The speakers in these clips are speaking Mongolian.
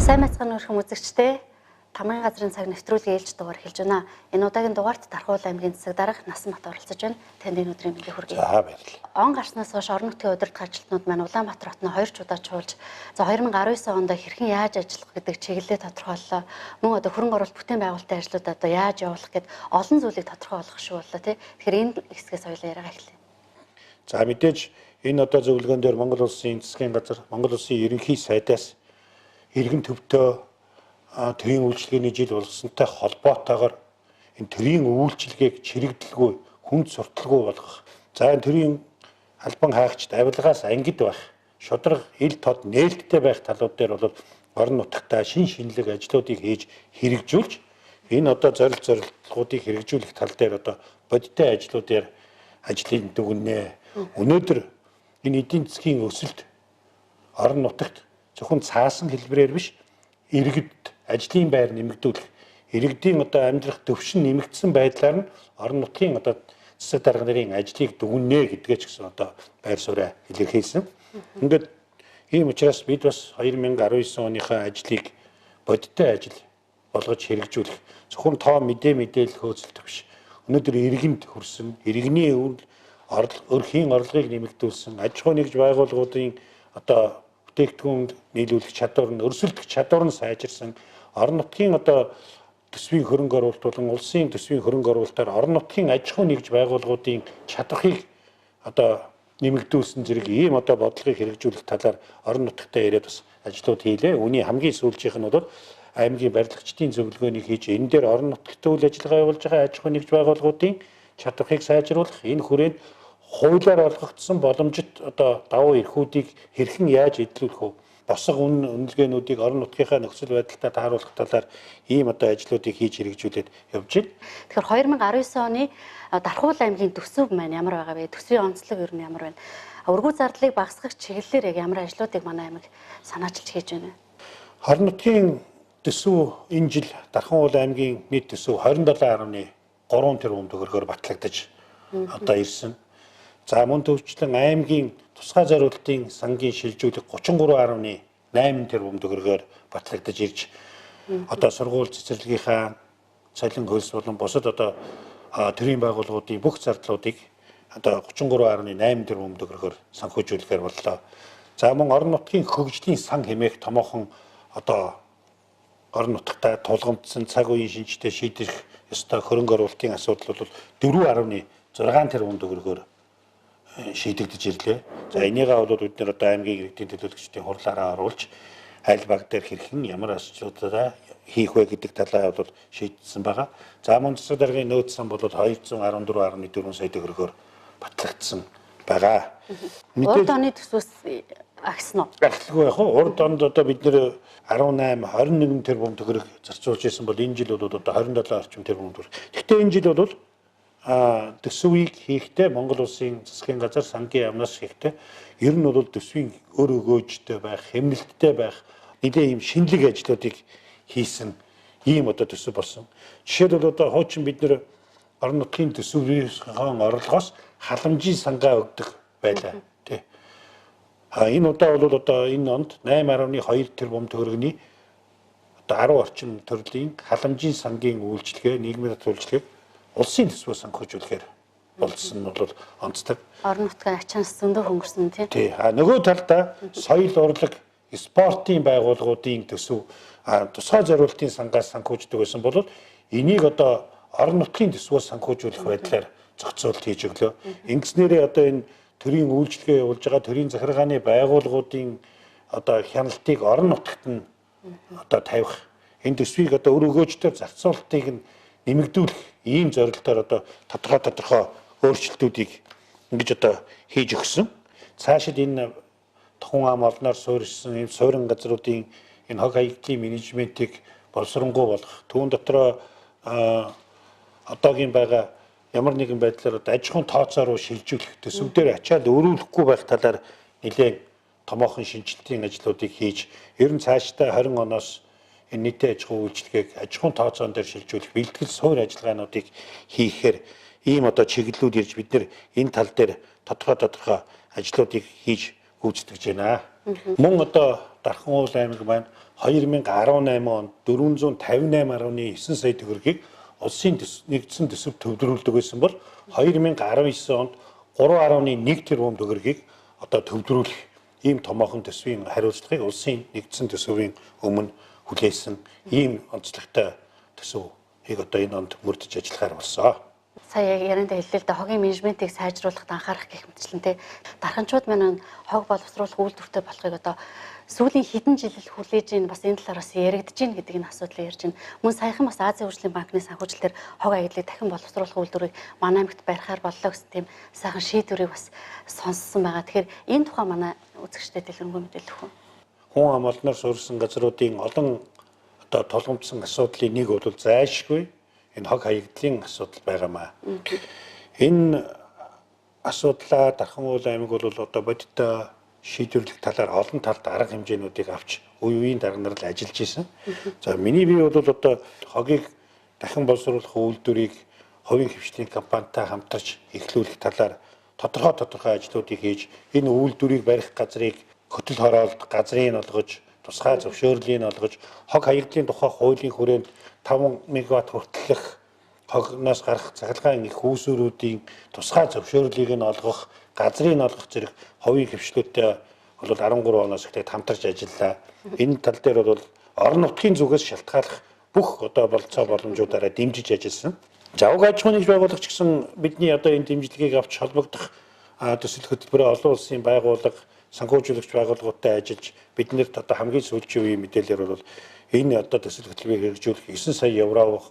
Сайн мэцхан өрхөм үзэгчтэй Тамгын газрын цаг нэвтрүүлгийн ээлж дугаар хэлж байна. Энэ удаагийн дугаарт Тархуул аймгийн засаг дарга Насанбат оролцож байна. Танд энэ өдрийн мэндийг хүргэе. За баярлалаа. Он гарснаас хойш орон нутгийн удирдах ажилтнууд маань Улаанбаатар хотноо 2 удаа чуулж 2019 онд хэрхэн яаж ажиллах гэдэг чиглэлээ тодорхойллоо. Мөн одоо хөрөнгө оруулалт бүтээн байгуулалтын ажлууд одоо яаж явуулах гэд олон зүйлийг тодорхой болгох шүү боллоо тий. Тэгэхээр энэ хэсгээс хоёулаа яриагаа эхлэе. За мэдээж энэ одоо зөвлөгөөн дээр Монгол Улсын засгийн газар, Монгол Улсын ерөнхий сайдаас иргэн төвдөө төрийн үйлчилгээний жил болгосонтой холбоотойгоор энэ төрийн үйлчилгээг чирэгдэлгүй, хүнд сурталгүй болгох. За энэ төрийн албан хаагчид авилгаас ангид байх, шударга ил тод нээлттэй байх талууд дээр бол орон нутгатаа шин шинэлэг ажлуудыг хийж хэрэгжүүлж энэ одоо зорилгоодыг хэрэгжүүлэх тал дээр одоо бодиттой ажлуудаар ажлын дүгнээ. Өнөөдөр энэ эдийн засгийн өсөлт орон нутагт зөвхөн цаасан хэлбэрээр биш, иргэд ажлын байр нэмэгдүүлэх, иргэдийн одоо амьдрах төвшин нэмэгдсэн байдлаар нь орон нутгийн одоо засаг дарга нарын ажлыг дүгнэнэ гэдгээ ч гэсэн одоо байр сууриа илэрхийлсэн. Ингээд ийм учраас бид бас 2019 оныхаа ажлыг бодиттой ажил болгож хэрэгжүүлэх, зөвхөн тоо мэдээлэл хөөцөлдөх биш. Өнөөдөр иргэнд хүрсэн, иргэний өрхийн орлогыг нэмэгдүүлсэн, аж ахуй нэгж байгууллагуудын одоо бүтээгдэхүүн нийлүүлэх чадвар нь, өрсөлдөх чадвар нь сайжирсан, орон нутгийн одоо төсвийн хөрөнгө оруулалт болон улсын төсвийн хөрөнгө оруулалтаар орон нутгийн аж ахуй нэгж байгууллагуудын чадварыг одоо нэмэгдүүлсэн зэрэг ийм одоо бодлогыг хэрэгжүүлэх талаар орон нутгатаа ирээд бас ажлууд хийлээ. Үүний хамгийн сүүлчийнх нь бол аймгийн барилгачдын зөвлөгөөнийг хийж энэ дээр орон нутгад үйл ажиллагаа явуулж байгаа аж ахуй нэгж байгууллагуудын чадварыг сайжруулах, энэ хүрээнд хуулиар олгогдсон боломжит одоо давуу эрхүүдийг хэрхэн яаж эдлүүлэх вэ? Босго үнэлгээнүүдийг орон нутгийнхаа нөхцөл байдалтай тааруулах талаар ийм одоо ажлуудыг хийж хэрэгжүүлээд явж байна. Тэгэхээр 2019 оны Тархуул аймгийн төсөв маань ямар байгаа вэ? Төсвийн онцлог ер нь ямар байна? Өргүү зардлыг багасгах чиглэлээр яг ямар ажлуудыг манай аймаг санаачилж хийж байна? Орон нутгийн төсөв энэ жил Тархуул аймгийн нийт төсөв 27.3 тэрбум төгрөгөөр батлагдаж одоо ирсэн. За мөн төвчлэн аймгийн тусгай зориулалтын сангийн шилжүүлэг 33.8 тэрбум төгрөгөөр батлагдаж ирж одоо сургууль цэцэрлэгийнхаа цалин хөлс болон бусад одоо төрийн байгууллагуудын бүх зардлуудыг одоо 33.8 тэрбум төгрөгөөр санхүүжүүлэхээр боллоо. За мөн орон нутгийн хөгжлийн сан хэмээх томоохон одоо орон нутгатаа тулгамдсан цаг үеийн шинжтэй шийдэх ёстой хөрөнгө оруулалтын асуудал бол 4.6 тэрбум төгрөгөөр шийдэгдэж ирлээ. За энийгээ бол бид нэр одоо аймгийн иргэдийн төлөөлөгчдийн хурлаараа оруулж аль баг дээр хэрхэн ямар ажлуудаа хийх вэ гэдэг талаа бол шийдсэн байгаа. За мөн засаг даргын нөөц сан бол 214.4 сая төгрөгөөр батлагдсан байгаа. Урд оны төсвөөс агсан уу? Ахлгүй яг уу. Урд онд одоо бид нэр 18-21 тэрбум төгрөг зарцуулж ирсэн бол энэ жил бол одоо 27 орчим тэрбум төгрөг. Гэхдээ энэ жил бол төсвийг хийхдээ Монгол Улсын засгийн газар сангийн яамнаас хийхдээ ер нь бол төсвийн өр өгөөжтэй байх, хэмнэлттэй байх нэгэн ийм шинэлэг ажлуудыг хийсэн ийм одоо төсөв болсон. Жишээлбэл одоо хуучин бид нэр орон нутгийн төсвийн орлогоос халамжийн сангаа өгдөг байлаа тий. Энэ удаа бол одоо энэ онд 8.2 тэрбум төгрөгийн одоо 10 орчим төрлийн халамжийн сангийн үйлчилгээ, нийгмийн татварчлалыг улсын төсвөөс санхүүжүүлэхээр болсон нь бол онцлог. Орон нутгийн ачаанс зөндөө хөнгөрсөн тийм. Тий. Нөгөө талдаа соёл урлаг, спортын байгууллагуудын төсөв тусгай зориулалтын сангаас санхүүждэг байсан бол энийг одоо орон нутгийн төсвөөс санхүүжүүлэх байдлаар зохицуулалт хийж өглөө. Ингэснээрээ одоо энэ төрийн үйлчлэгээ явуулж байгаа төрийн захиргааны байгууллагуудын одоо хяналтыг орон нутагт нь одоо тавих, энэ төсвийг одоо өр өгөөжтэй зарцуулалтыг нь нэмэгдүүлэх ийм зорилгоор одоо тодорхой өөрчлөлтүүдийг ингэж одоо хийж өгсөн. Цаашид энэ тухайн ам олноор суурьсан энэ суурин газруудын энэ хог хаягдлын менежментийг боловсронгуй болгох, түүн дотроо одоогийн байгаа ямар нэгэн байдлаар одоо аж ахуйн тооцоо руу шилжүүлэх, төсөвдөр ачаал өөрүүлэхгүй байх талаар нэлээд томоохон шинжилтийн ажлуудыг хийж, ер нь цаашдаа 20 оноос энэ нийтийн аж ахуйн үйлчилгээг аж ахуйн тооцоон дээр шилжүүлэх бэлтгэл суурь ажиллагаануудыг хийхээр ийм одоо чиглэлүүд ирж бид нэр энэ тал дээр тодорхой ажлуудыг хийж гүйцэтгэж байна. Мөн одоо Дархан уул аймаг маань 2018 онд 458.9 сая төгрөгийг улсын нэгдсэн төсөв төвлөрүүлдэг байсан бол 2019 онд 3.1 тэрбум төгрөгийг одоо төвлөрүүлэх ийм томоохон төсвийн хариуцлагыг улсын нэгдсэн төсвийн өмнө хүлээсэн ийм онцлогтой төсвийг одоо энэ онд мөрдөж ажиллахаар болсон. Сая яг яриандаа хэллээ л да хогийн менежментийг сайжруулахад анхаарах гэх мэтчлэн те дарханчууд маань хог боловсруулах үйлдвэртэй болохыг одоо сүүлийн хэдэн жил хүлээж ийн бас энэ талаар бас яригдж гин гэдэг энэ асуудлыг ярьж байна. Мөн саяхан бас Азийн хөгжлийн банкны санхүүжилтээр хог аяллыг дахин боловсруулах үйлдвэрийг манай аймагт барихаар боллоо гэсэн тийм сайхан шийдвэрийг бас сонссон байгаа. Тэгэхээр энэ тухай манай үзэгчдэд дэлгэрэнгүй мэдээлэл өгөх. Хүн ам олноор суурсан газруудын олон одоо толгомдсон асуудлын нэг бол зайлшгүй энэ хог хаягдлын асуудал байгаамаа. Энэ асуудлаа Дархан уул аймаг бол одоо бодиттой шийдвэрлэх талаар олон талд арга хэмжээнүүдийг авч үеийн дарганаар л ажиллаж исэн. За миний бие бол одоо хогийг дахин боловсруулах үйлдвэрийг хувийн хвшлийн компанитай хамтарч эхлүүлэх талаар тодорхой ажлуудыг хийж энэ үйлдвэрийг барих газрыг хөтөл хороолт газрыг олгож тусгай зөвшөөрлийг олгож хог хаягдлын тухай хуулийн хүрээнд 5 мегаватт хүртэлх хогноос гарах цахилгаан их үүсвэрүүдийн тусгай зөвшөөрлийг нь олгох, газрыг нь олгох зэрэг хувийн хвшлүүдтэй бол 13 оноос ихтэй хамтарч ажиллаа. Энэ тал дээр бол орон нутгийн зүгээс шалтгааллах бүх одоо болцоо боломжуудаараа дэмжиж ажилласан. За уг аж ахуйн нэгж байгуулагч гэсэн бидний одоо энэ дэмжлэгийг авч холбогдох төсөл хөтөлбөрийн олон улсын байгууллага санхүүжүүлэгч байгууллагуудтай ажиллаж биднэрт одоо хамгийн сүүлийн үеийн мэдээлэлээр бол энэ одоо төсөл хөтөлбөрийг хэрэгжүүлэх 9 сая евро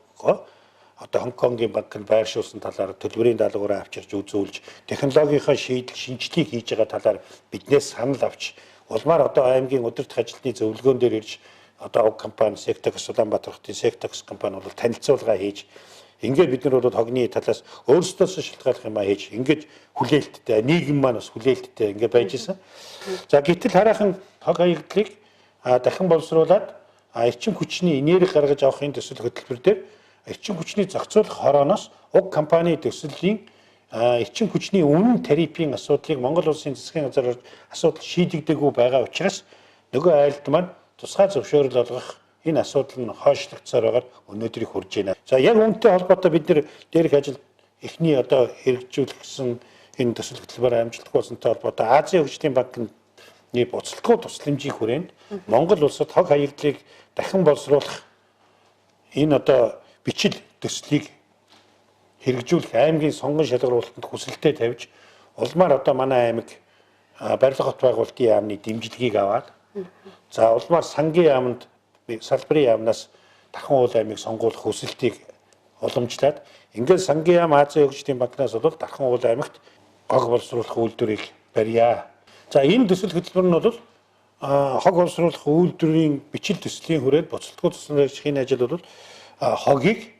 одоо Хонконгийн банкнд байршуулсан талаар төлбөрийн даалгавраа авчирч үзүүлж технологийнхаа шинжилгээг хийж байгаа талаар биднээс санал авч улмаар одоо аймгийн удирдах ажилтны зөвлөгөөн дээр ирж одоо уг компани Сектекс Улаанбаатар хотын Сектекс компани бол танилцуулга хийж ингээд бид нар бол хогны талаас өөрсдөөс шалтгааллах юм а хийж ингээд хүлээлттэй нийгэм маань бас хүлээлттэй ингээд байж исэн. За гэтэл хараахан хог хаягдлыг дахин боловсруулад эрчим хүчний энерги гаргаж авахын төсөл хөтөлбөр дээр эрчим хүчний зохицуулах хорооноос уг компани төслийн эрчим хүчний үнэн тарифын асуудлыг Монгол улсын засгийн газраар асуудал шийдэгдээгүй байгаа учраас нөгөө айлд маань тусгай зөвшөөрөл олгох энэ асуудал нь хойшлогдсоор байгаад өнөөдрийг хүрж байна. За яг үүнтэй холбоотой бид нэр дээрх ажил эхний одоо хэрэгжүүлсэн энэ төсөл хөтөлбөр амжилттай болсонтой холбоотой Азийн хөгжлийн банкны буцалтгүй тусламжийн хүрээнд Монгол улсад хог хаягдлыг дахин боловсруулах энэ одоо бичил төслийг хэрэгжүүлэх аймгийн сонгон шалгаруулалтанд хүсэлтээ тавьж улмаар одоо манай аймаг барилга хот байгуулалтын яамны дэмжлэгийг аваад за улмаар сангийн яамд салбарын яамнаас Дархан уул аймыг сонгуулах хүсэлтийг уламжлаад ингээд сангийн яам Азийн хөгжлийн банкнаас бол Дархан уул аймагт хог боловсруулах үйлдвэрийг барья. За энэ төсөл хөтөлбөр нь бол хог боловсруулах үйлдвэрийн бичил төслийн хүрээнд буцалтгүй тусламжийн ажил бол хогийг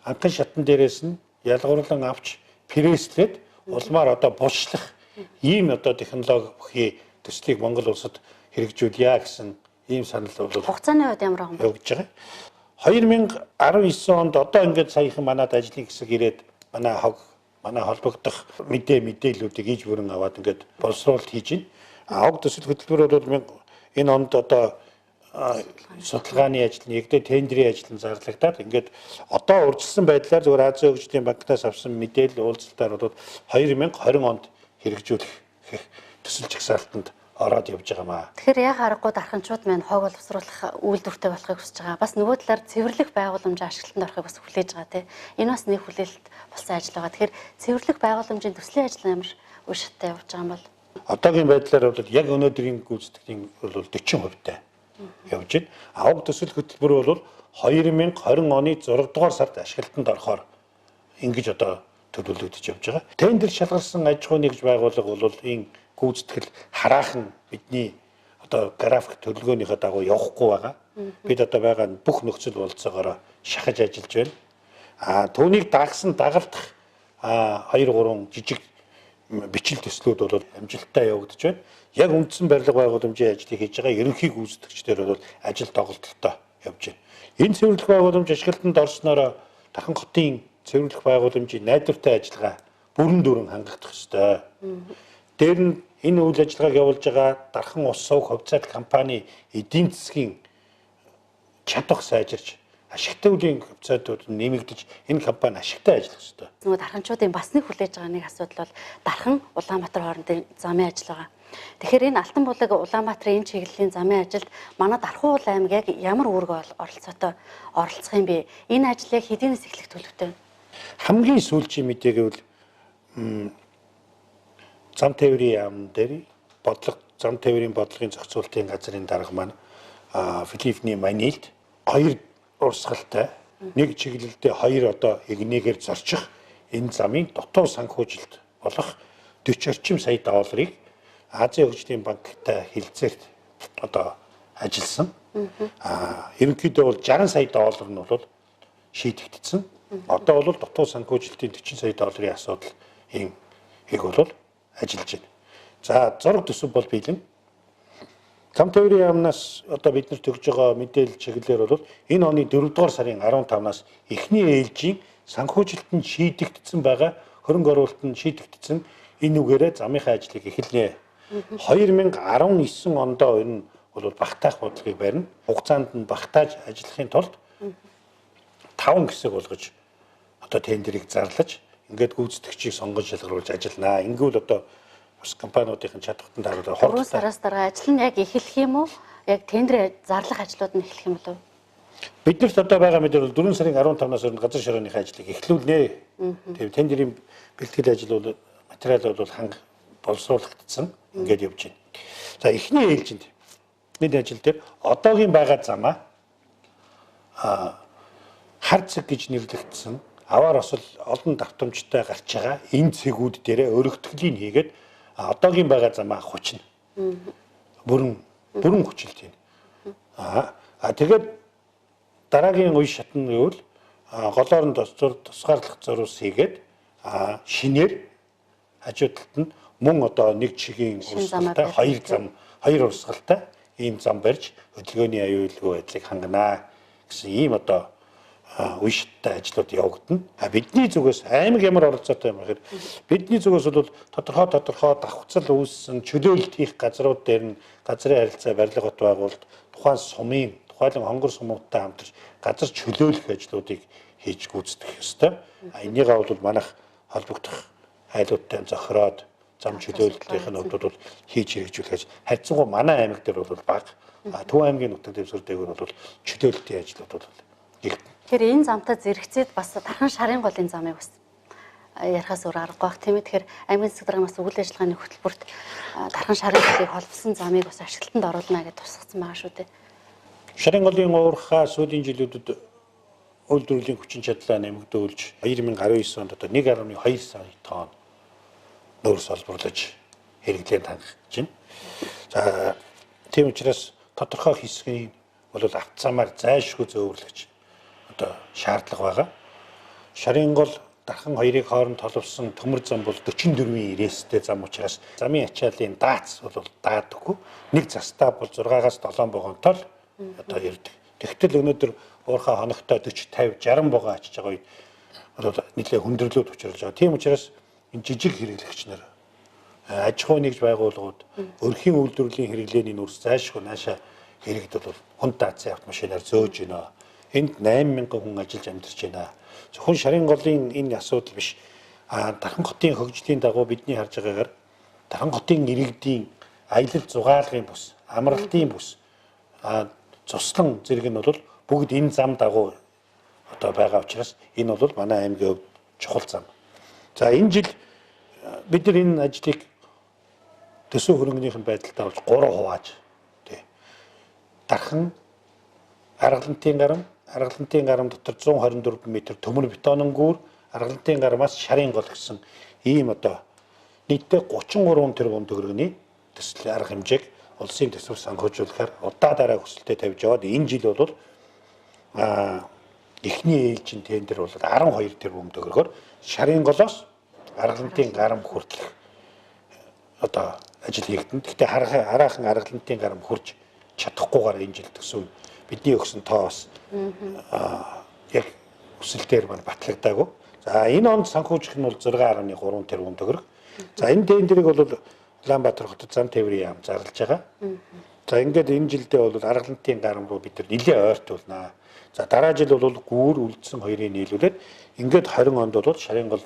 анхан шатан дээрээс нь ялгуурлан авч пресслээд улмаар одоо булшлах ийм одоо технологи бүхий төслийг Монгол улсад хэрэгжүүлье гэсэн ийм санал бол хугацааны хувьд ямар байгаа юм бэ? явж байгаа. 2019 онд одоо ингээд саяхан манад ажлын хэсэг ирээд манай холбогдох мэдээллүүдийг иж бүрэн аваад ингээд боловсруулалт хийж байна. Хог төсөл хөтөлбөр бол энэ онд одоо судалгааны ажил, нэгдээ тендерийн ажил нь зарлагдаад ингээд одоо урьдчилсан байдлаар зөвхөн Азийн хөгжлийн банкнаас авсан мэдээлэл уулзалтаар бол 2020 онд хэрэгжүүлэх төсөл жагсаалтанд ороод явж байгаамаа. Тэгэхээр яг харахгүй дарханчууд маань хог боловсруулах үйлдвэртэй болохыг хүсэж байгаа. Бас нөгөө талаар цэвэрлэх байгууламжийн ашиглалтанд орохыг бас хүлээж байгаа тийм. Энэ бас нэг хүлээлт болсон ажил байгаа. Тэгэхээр цэвэрлэх байгууламжийн төслийн ажил ямар үе шаттай явж байгаа юм бол одоогийн байдлаар бол яг өнөөдрийн гүйцэтгэлийн бол 40% явж байна. Уг төсөл хөтөлбөр бол 2020 оны 6 дугаар сард ашиглалтанд орохоор ингэж одоо төлөвлөгдөж явж байгаа. Тендер шалгарсан аж ахуйн нэгж байгууллага бол энэ гүйцэтгэл хараахан бидний одоо график төлөвлөгөөнийхөө дагуу явахгүй байгаа. Бид одоо байгаа бүх нөхцөл болцоогоор шахаж ажиллаж байна. Түүнийг дагсан дагалдах 2-3 жижиг бичил төслүүд бол амжилттай явагдаж байна. Яг үндсэн барилга байгууламжийн ажлыг хийж байгаа ерөнхий гүйцэтгэгчдэр бол ажил доголдолтой явж байна. Энэ цэвэрлэх байгууламж ашиглалтанд орсноор Дархан хотын цэвэрлэх байгууламжийн найдвартай ажиллагаа бүрэн дүрэн хангагдах ёстой. дээр нь энэ үйл ажиллагааг явуулж байгаа Дархан ус сувг хувьцаат компани эдийн засгийн чадвар сайжирч ашигтай үеийн хувьцаатууд нэмэгдэж энэ компани ашигтай ажиллах ёстой. Нөгөө дарханчуудын бас нэг хүлээж байгаа нэг асуудал бол Дархан Улаанбаатар хоорондын замын ажил байгаа. Тэгэхээр энэ Алтан булаг Улаанбаатарын энэ чиглэлийн замын ажилд манай Дархан уул аймаг яг ямар үүрэг оролцоотой оролцох юм бэ? Энэ ажлыг хэдийнээс эхлэх төлөвтэй вэ? Хамгийн сүүлийн мэдээ гэвэл зам тээврийн яам дээр зам тээврийн бодлогын зохицуулалтын газрын дарга маань Филиппиний Манилд 2 урсгалтай нэг чиглэлдээ 2 одоо эгнээгээр зорчих энэ замын дутуу санхүүжилт болох 40 орчим сая долларыг Азийн хөгжлийн банктай хэлцээрт одоо ажилласан. Ерөнхийдөө бол 60 сая доллар нь бол шийдэгдсэн. Одоо бол дутуу санхүүжилтийн 40 сая долларын асуудал ийм их бол ажиллаж байна. За зураг төсөв бол биелэн. Зам тээврийн яамнаас одоо бид нар төгж байгаа мэдээлэл чиглэлээр бол энэ оны 4 дугаар сарын 15-наас эхний ээлжийн санхүүжилтанд шийдэгдсэн байгаа хөрөнгө оруулалтанд шийдэгдсэн энэ үгээрээ замынхаа ажлыг эхэлнэ. 2019 ондоо энэ бол багтаах бодлогыг барина. Хугацаанд нь багтааж ажиллахын тулд 5 хэсэг болгож одоо тендерийг зарлаж ингээд гүйцэтгэгчийг сонгож шалгаруулж ажиллана. Ингэвэл одоо бас компаниудын чадвартанд харуулах 3 сараас дараа ажил нь яг эхлэх юм уу? Яг тендер зарлах ажлууд нь эхлэх юм болов? Биднэрт одоо байгаа мэдээлэл 4 сарын 15-наас өрн газар шорооныхаа ажлыг эхлүүлнэ. Тэгээ тендерийн бэлтгэл ажил бол материал бол боловсруулагдсан ингээд явж байна. За эхний ээлжинд энэ ажил дээр одоогийн байгаа замаа хар цэг гэж нэрлэгдсэн аваар осол олон давтамжтай гарч байгаа энэ цэгүүд дээрээ өргөтгөлийн хийгээд одоогийн байгаа замаа хүчнэ. Бүрэн хүчилт юм. Тэгээд дараагийн үе шатны гэвэл голоор нь тусгаарлах зориус хийгээд шинээр хажуудалд нь мөн одоо нэг чигийн урсгалтай 2 урсгалтай ийм зам барьж хөдөлгөөний аюулгүй байдлыг хангана гэсэн ийм одоо үе шаттай ажлууд явагдана. Бидний зүгээс аймаг ямар оролцоотой юм гэхээр бидний зүгээс бол тодорхой давхцал үүссэн чөлөөлөлт хийх газрууд дээр нь газрын харилцаа барилга бот байгуулалт тухайн сумын тухайлан хонгор сумуудтай хамтарч газар чөлөөлөх ажлуудыг хийж гүйцэтгэх ёстой. Энийгээ бол манайх холбогдох айлуудтай зохироод зам чөлөөлөлтийн хувьд бол хийж хэрэгжүүлэх харьцангуй манай аймаг дээр бол бага. Төв аймгийн нутаг дэвсгэр дээгүүр бол чөлөөлөлтийн ажлууд бол их. Тэгэхээр энэ замтай зэрэгцээд бас Дархан шарын голын замыг бас ярихаас өөр аргагүй бах тийм ээ. Тэгэхээр аймгийн засаг даргаас үйл ажиллагааны хөтөлбөрт Дархан шарын голыг холбосон замыг бас ашиглалтанд оруулна гэж тусгацсан байгаа шүү дээ. Шарын голын уурхаа сүүлийн жилүүдэд үйлдвэрлэлийн хүчин чадлаа нэмэгдүүлж 2019 онд одоо 1.2 сая тонн нөөц олборлож хэрэглээнд хангаж байна. За тийм учраас тодорхой хэсгийн бол автозамаар зайлшгүй зөөвөрлөгч одоо шаардлага байгаа. Шарын гол Дархан хоёрыг хооронд толовсон төмөр зам бол 44-ийн ирээстэй зам учраас замын ачааллын даац бол даадаггүй. Нэг застаа бол 6-аас 7 вагонтой одоо ирдэг. Тэгтэл өнөөдөр уурхаа хоногтой 40, 50, 60 вагон ачиж байгаа үед одоо нэлээд хүндрэлүүд учруулж байгаа. Тийм учраас энэ жижиг хэрэглэгч нар аж ахуй нэгж байгууллагууд өрхийн үйлдвэрлэлийн хэрэглээний нүрс зайлшгүй наашаа хэрэгдэл бол хүн даацын автомашинаар зөөж байна. Энд 8000 хүн ажиллаж амьдарч байна. Зөвхөн шарын голын энэ асуудал биш. Дархан хотын хөгжлийн дагуу бидний харж байгаагаар Дархан хотын иргэдийн аялал зугаалгын бус, амралтын бус цуслан зэрэг нь бол бүгд энэ зам дагуу одоо байгаа учраас энэ бол манай аймгийн хувьд чухал зам. За энэ жил бид нар энэ ажлыг төсөв хөрөнгөнийхэн байдалтай болж 3 хувааж тий. Дархан аргалантын гарам дотор 124 м төмөр бетонын гүүр, аргалантын гарамаас шарын гол гэсэн ийм одоо нийтдээ 33 тэрбум төгрөгийн төсөл арга хэмжээг улсын төсөв санхүүжүүлэхээр удаа дараа хүсэлтэд тавьж яваад энэ жил бол эхний ээлжийн тендер бол 12 тэрбум төгрөгөөр шарын голоос аргалантын гарам хүртэх одоо ажил хийгдэн. Гэхдээ хараахан аргалантын гарам хүрч чадахгүйгээр энэ жил төсөв бидний өгсөн тоос яг хүсэлтээр батлагдаагүй. За энэ онд санхүүжих нь бол 6.3 тэрбум төгрөг. За энэ тендерийг бол Улаанбаатар хотод зам тээврийн яам зарлаж байгаа. За ингээд энэ жилдээ бол Аргалантын гарам руу бид нар нэлээд ойртуулнаа. За дараа жил бол гүүр үлдсэн хоёрыг нийлүүлээд ингээд 20 онд бол Шарингол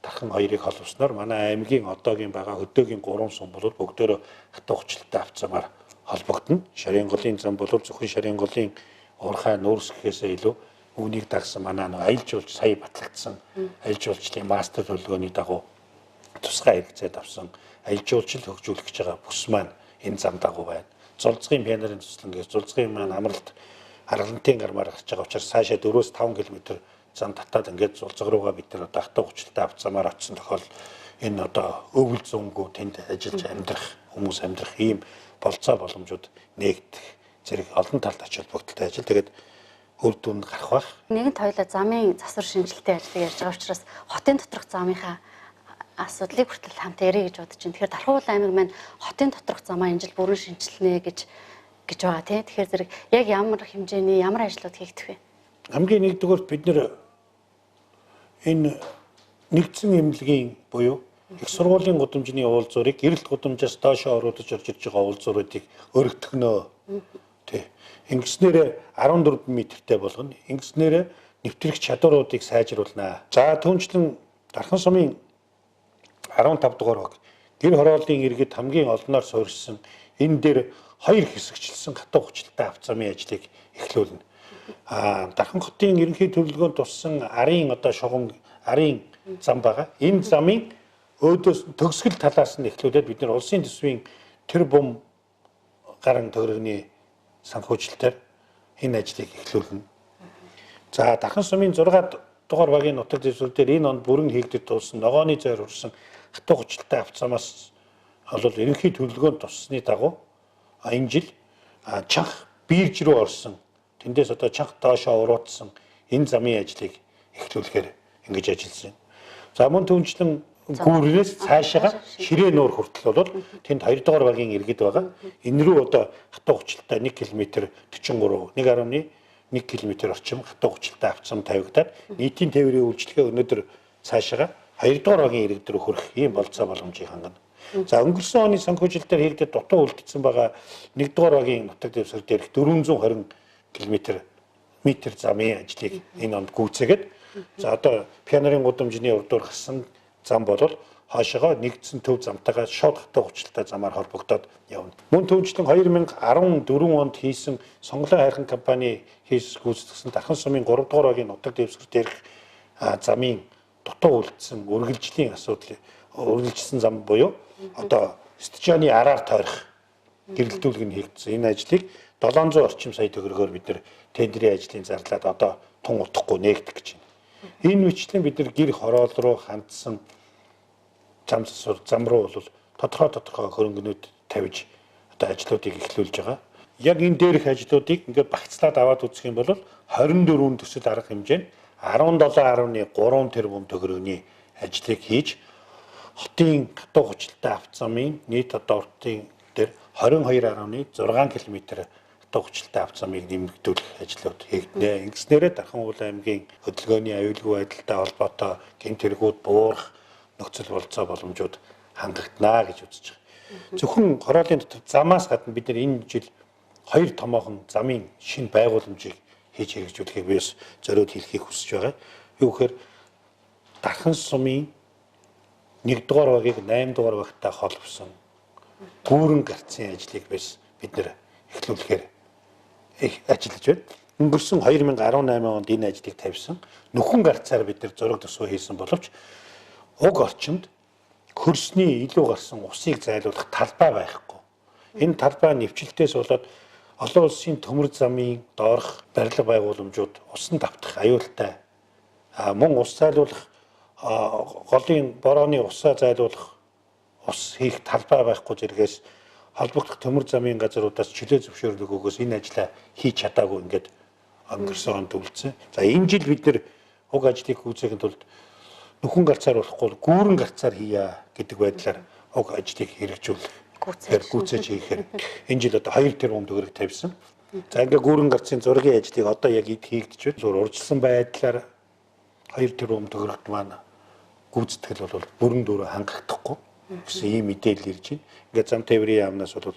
Тархан хоёрыг холбосноор манай аймгийн одоогийн байгаа хөдөөгийн 3 сум бол бүгдөө хатуу хүчлэлтэй авцамаар холбогдно. Шаринголын зам бол зөвхөн Шаринголын уурхай нүүрс гэхээсээ илүү үүнийг дагсан манай нэг аялал жуулч сая батлагдсан аялал жуулчлалын мастер төлөвлөгөөний дагуу тусгай хэрэгцээд авсан аялал жуулчлал хөгжүүлэх гэж байгаа бүс маань энэ зам дагуу байна. Зулцгын пианарын туслангээс зулцгын маань амралт Аргалантын гармаар гарч байгаа учраас цаашаа 4-5 км зам татаад ингээд зулцг руугаа бид нар одоо хатуу хүчлэлтэй авцамаар очсон тохиол энэ одоо өвөл зөнгөө тэнд ажиллаж амьдрах хүмүүс амьдрах ийм болцоо боломжууд нээгдэх зэрэг олон талд ач холбогдолтой ажил тэгээд үр дүнд гарах бах. Нэгэнт хоёулаа замын засвар шинжилтийн ажлыг ярьж байгаа учраас хотын доторх замынхаа асуудлыг хүртэл хамт ярих гэж бодож байна. Тэгэхээр Дархуул аймаг маань хотын доторх замаа энэ жил бүрэн шинжилнэ гэж байгаа тийм. Тэгэхээр зэрэг яг ямар хэмжээний ямар ажлууд хийгдэх вэ? Хамгийн нэгдүгээр бид нэр энэ нэгдсэн эмнэлгийн буюу их сургуулийн гудамжны уулзуурыг гэрэлт гудамжаас доошоо оруулж орж ирж байгаа уулзууруудыг өргөтгөнөө. Тий. Ингэснээр 14 метртэй болгоно. Ингэснээр нэвтрэх чадваруудыг сайжруулнаа. За түүнчлэн Дархан сумын 15 дугаар баг гэр хорооллын иргэд хамгийн олноор суурьшсан энэ дээр 2 хэсэгчлсэн хатуу хүчлэлтэй авцамын ажлыг эхлүүлнэ. Дархан хотын ерөнхий төлөвлөгөөнд туссан арын одоо шугам арын зам байгаа. Энэ замын өөдөөс төгсгөл талаас нь эхлүүлээд бид нар улсын төсвийн тэр бум гаран төгрөгийн санхүүжилтээр энэ ажлыг эхлүүлнэ. За Дархан сумын 6 дугаар багийн нутаг дэвсгэр дээр энэ онд бүрэн хийгдэж дууссан ногооны зойр урсан хатуу хүчлэлтэй авцамаас бол ерөнхий төлөвлөгөөнд туссны дагуу энэ жил чанх бирж рүү орсон тэндээс одоо чанх доошоо уруутсан энэ замын ажлыг эхлүүлэхээр ингэж ажилласан. За мөн түнчлэн гүүрээс цаашаа ширээ нуур хүртэл бол тэнд 2 дугаар багийн иргэд байгаа. Энэ рүү одоо хатуу хүчлэлтэй 1 км 43 1.1 км орчим хатуу хүчлэлтэй авцам тавигдаад нийтийн тээврийн үйлчлэгээ өнөөдөр цаашаа 2 дугаар багийн иргэд рүү хүрэх ийм болцоо боломжийг хангана. За өнгөрсөн оны санхүүжилтээр хийгдэж дутуу үлдсэн байгаа 1 дугаар багийн нутаг дэвсгэр дээрх 420 км метр замын ажлыг энэ онд гүйцээгээд за одоо пианарын гудамжны урдуур гарсан зам бол хаашаага нэгдсэн төв замтайгаа шууд хатуу хүчлэлтэй замаар холбогдоод явна. Мөн түүнчлэн 2014 онд хийсэн сонголон хайрхан компани хийс гүйцэтгсэн Дархан сумын 3 дугаар багийн нутаг дэвсгэр дээрх замын дутуу үлдсэн үргэлжлийн асуудал үргэлжилсэн зам буюу одоо стадионы араар тойрох гэрэлтүүлэг нь хийгдсэн. Энэ ажлыг 700 орчим сая төгрөгөөр бид нар тендерийн ажлын зарлаад одоо тун утахгүй нээгдэх гэж байна. Энэ мэтчлэн бид нар гэр хороол руу хандсан зам руу бол тодорхой хөрөнгөнүүд тавьж одоо ажлуудыг эхлүүлж байгаа. Яг энэ дээрх ажлуудыг ингээд багцлаад аваад үзэх юм бол 24 төсөл арга хэмжээнд 17.3 тэрбум төгрөгийн ажлыг хийж хотын хатуу хүчлэлтэй авцамын нийт одоо уртын дээр 22.6 км хатуу хүчлэлтэй авцамыг нэмэгдүүлэх ажлууд хийгднэ. Ингэснээрээ Дархан уул аймгийн хөдөлгөөний аюулгүй байдалтай холбоотой гэмт хэрэгүүд буурах нөхцөл болцоо боломжууд хангагдана гэж үзэж байгаа. Зөвхөн хорооллын дотор замаас гадна бид нар энэ жил 2 томоохон замын шинэ байгууламжийг хийж хэрэгжүүлэхийг биес зориуд хэлхийг хүсэж байгаа. Юу гэхээр Дархан сумын 1 дугаар багийг 8 дугаар багтай холбосон гүүрэн гарцын ажлыг бид нэр эхлүүлэхээр ажиллаж байна. Өнгөрсөн 2018 онд энэ ажлыг тавьсан. Нүхэн гарцаар бид нар зураг төсвөө хийсэн боловч уг орчимд хөрсний илүү гарсан усыг зайлуулах талбай байхгүй. Энэ талбай нэвчлэлтээс болоод олон улсын төмөр замын доорх барилга байгууламжууд усан давтах аюултай. Мөн ус зайлуулах голын борооны усаа зайлуулах ус хийх талбай байхгүй зэрэгээс холбогдох төмөр замын газруудаас чөлөө зөвшөөрлөг өгөөс энэ ажлаа хийж чадаагүй ингээд өнгөрсөн онд үлдсэн. За энэ жил бид нэр уг ажлыг гүйцээхэд тулд нүхэн гарцаар болохгүй гүүрэн гарцаар хийя гэдэг байдлаар уг ажлыг хэрэгжүүлэх гүйцээж хийхээр энэ жил одоо 2 тэрбум төгрөг тавьсан. За ингээ гүүрэн гарцын зургийн ажлыг одоо яг хийгдэж байна. Урьдчилсан байдлаар 2 тэрбум төгрөгт маань гүйцэтгэл бол бүрэн дүүрээ хангахдахгүй. гэсэн ийм мэдээлэл ирж байна. Ингээд зам тээврийн яамнаас бол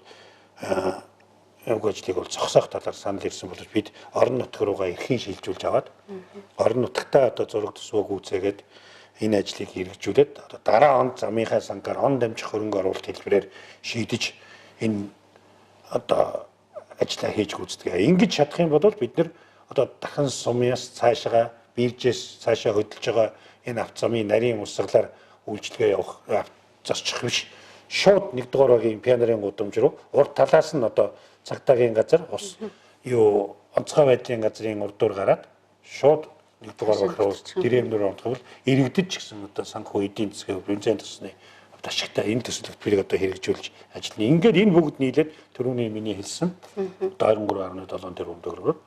уг ажлыг бол зогсоох талаар санал ирсэн бол бид орон нутг руугаа эрхийн шилжүүлж аваад орон нутгтаа одоо зураг төсвөөг үүсгээд энэ ажлыг хэрэгжүүлээд одоо дараа онд замынхаа сангаар он дамжих хөрөнгө оруулалт хэлбэрээр шийдэж энэ одоо ажиллаа хийж гүйцэтгэе. Ингэж чадах юм бол бид нэр одоо дахин сумьяас цаашаа биржээс цаашаа хөдөлж байгаа энэ авто замын нарийн усгалаар үйлчлэгээ явах зарчих биш. Шууд нэгдүгээр багийн пианерын гудамж руу урд талаас нь одоо цагтаагийн газар ус юу онцгой байдлын газрын урдуур гараад шууд нэгдүгээр баг руу дээрэмнөр онцгой иргэдэж гэсэн одоо санхүү эдийн засгийн бюджет төсний ашигтай энэ төсөлтийг одоо хэрэгжүүлж ажиллана. Ингээд энэ бүгд нийлээд түрүүний миний хэлсэн 23.7 тэрбум төгрөгөөр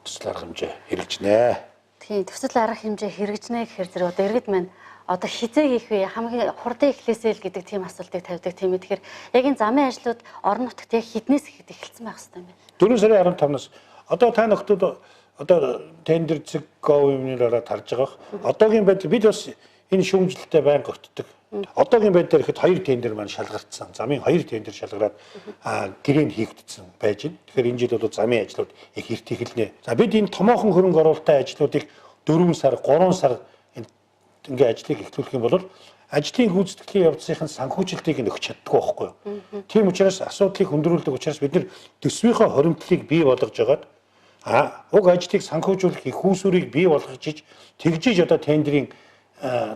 төсөл арга хэмжээ хэрэгжинэ. Тийм төсөл арга хэмжээ хэрэгжинэ гэхээр зэрэг одоо иргэд маань одоо хизээ хийх вэ? Хамгийн хурдан эхлээсэй л гэдэг тийм асуултыг тавьдаг тийм ээ. Тэгэхээр яг энэ замын ажлууд орон нутагт яг хэднээс ихэд эхэлсэн байх хэрэгтэй юм бэ? 4 сарын 15-наас одоо та нөхдүүд одоо тендер зэг говьмнэр ороод харж байгаа. Одоогийн байдал бид бас энэ шүүмжлэлтэй байнга өртдөг. Одоогийн байдлаар ихэд 2 тендер маань шалгагдсан. Замын 2 тендер шалгараад гэрээн хийгдсэн байж байна. Тэгэхээр энэ жил бол замын ажлууд их эрт эхэлнэ. За бид энэ томоохон хөрөнгө оруулалттай ажлуудыг 4 сар, 3 сар ингээ ажлыг эхлүүлэх юм бол ажлын гүйцэтгэлийн явцын санхүүжилтийг нь өгч чаддаггүй байхгүй юу. Тийм учраас асуудлыг хөндрүүлдэг учраас бид нар төсвийнхөө хоримтлыг бий болгож байгаад уг ажлыг санхүүжүүлэх их үүсвэрийг бий болгож тэгжиж одоо тендерийн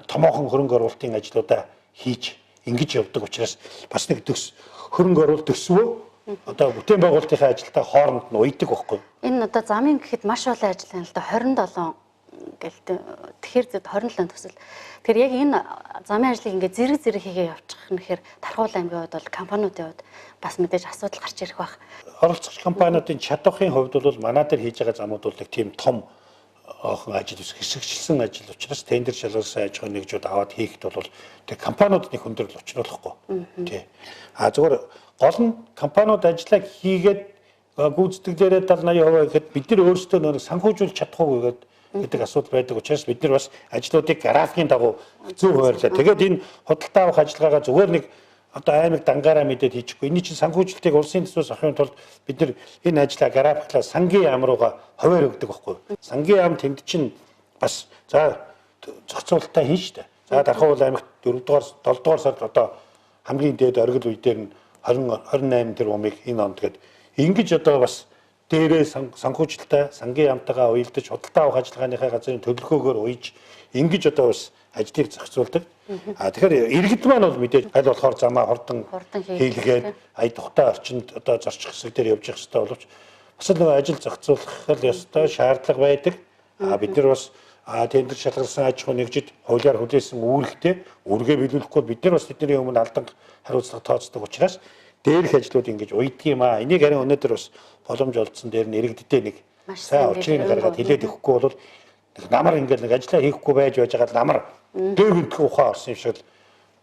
томоохон хөрөнгө оруулалтын ажлуудаа хийж ингэж явдаг учраас бас нэг хөрөнгө оруулалт төсвөө одоо бүтээн байгуулалтынхаа ажилтай хооронд нь уйдаг байхгүй юу. Энэ одоо замын гэхэд маш олон ажил байна л да 27 гэлтэй. Тэгэхээр 27 төсөл. Тэгэхээр яг энэ замын ажлыг ингээд зэрэг хийгээ явуучих нь гэхээр Тархуул аймгийн хувьд бол компаниудын хувьд бас мэдээж асуудал гарч ирэх байх. Оролцогч компаниудын чадварын хувьд бол манай дээр хийж байгаа замууд бол нэг тийм том охин ажил хэсэгчлсэн ажил учраас тендер шалгалсан аж ахуйн нэгжүүд аваад хийхэд бол тэг компаниудын хөндрөл учруулахгүй. Тий. Зүгээр гол нь компаниуд ажиллаа хийгээд гүйцэтгэлээрээ 70-80% гэхэд бид нар өөрсдөө нэг санхүүжүүлж чадахгүй гэдэг асуудал байдаг учраас бид нар бас ажлуудыг графикийн дагуу зөв хуваарлаа. Тэгээд энэ худалдаа авах ажиллагаагаа зүгээр нэг одоо аймаг дангаараа мэдээд хийчихгүй. Энэ чинь санхүүжилтийг улсын төсвөөс авахын тулд бид нар энэ ажлаа графиклаа сангийн яам руугаа хуваар өгдөг байхгүй. Сангийн яам тэнд чинь бас за зохицуулалтаа хийн штэ. За Тархуул аймагт 4-р 7-р сард одоо хамгийн дээд оргил үе дээр нь 28 тэрбумыг энэ онд гээд ингэж одоо бас дээрээ санхүүжилтаа сангийн яамтайгаа уялдаж худалдаа авах ажиллагааныхаа газрын төлөвлөгөөгөөр уйж ингэж одоо бас ажлыг зохицуулдаг. Тэгэхээр иргэд маань бол мэдээж аль болохоор замаа хурдан хийлгээд ая тухтай орчинд одоо зорчих хэсэг дээр явж явах хэрэгтэй боловч бас л нэг ажил зохицуулах ёстой шаардлага байдаг. Бид нар бас тендер шалгарсан аж ахуй нэгжид хуулиар хүлээсэн үүрэгтэй үргээ биелүүлэхгүй бид нар бас тэдний өмнө алдан хариуцлага тооцдог учраас дээрх ажлууд ингэж уйддаг юм аа. Энийг харин өнөөдөр бас боломж олдсон дээр нь иргэддээ нэг сайн очрыг гаргаад хилээд өгөхгүй бол намар ингээд нэг ажиллаа хийхгүй байж байгаа намар дээгдэх ухаан орсон юм шиг л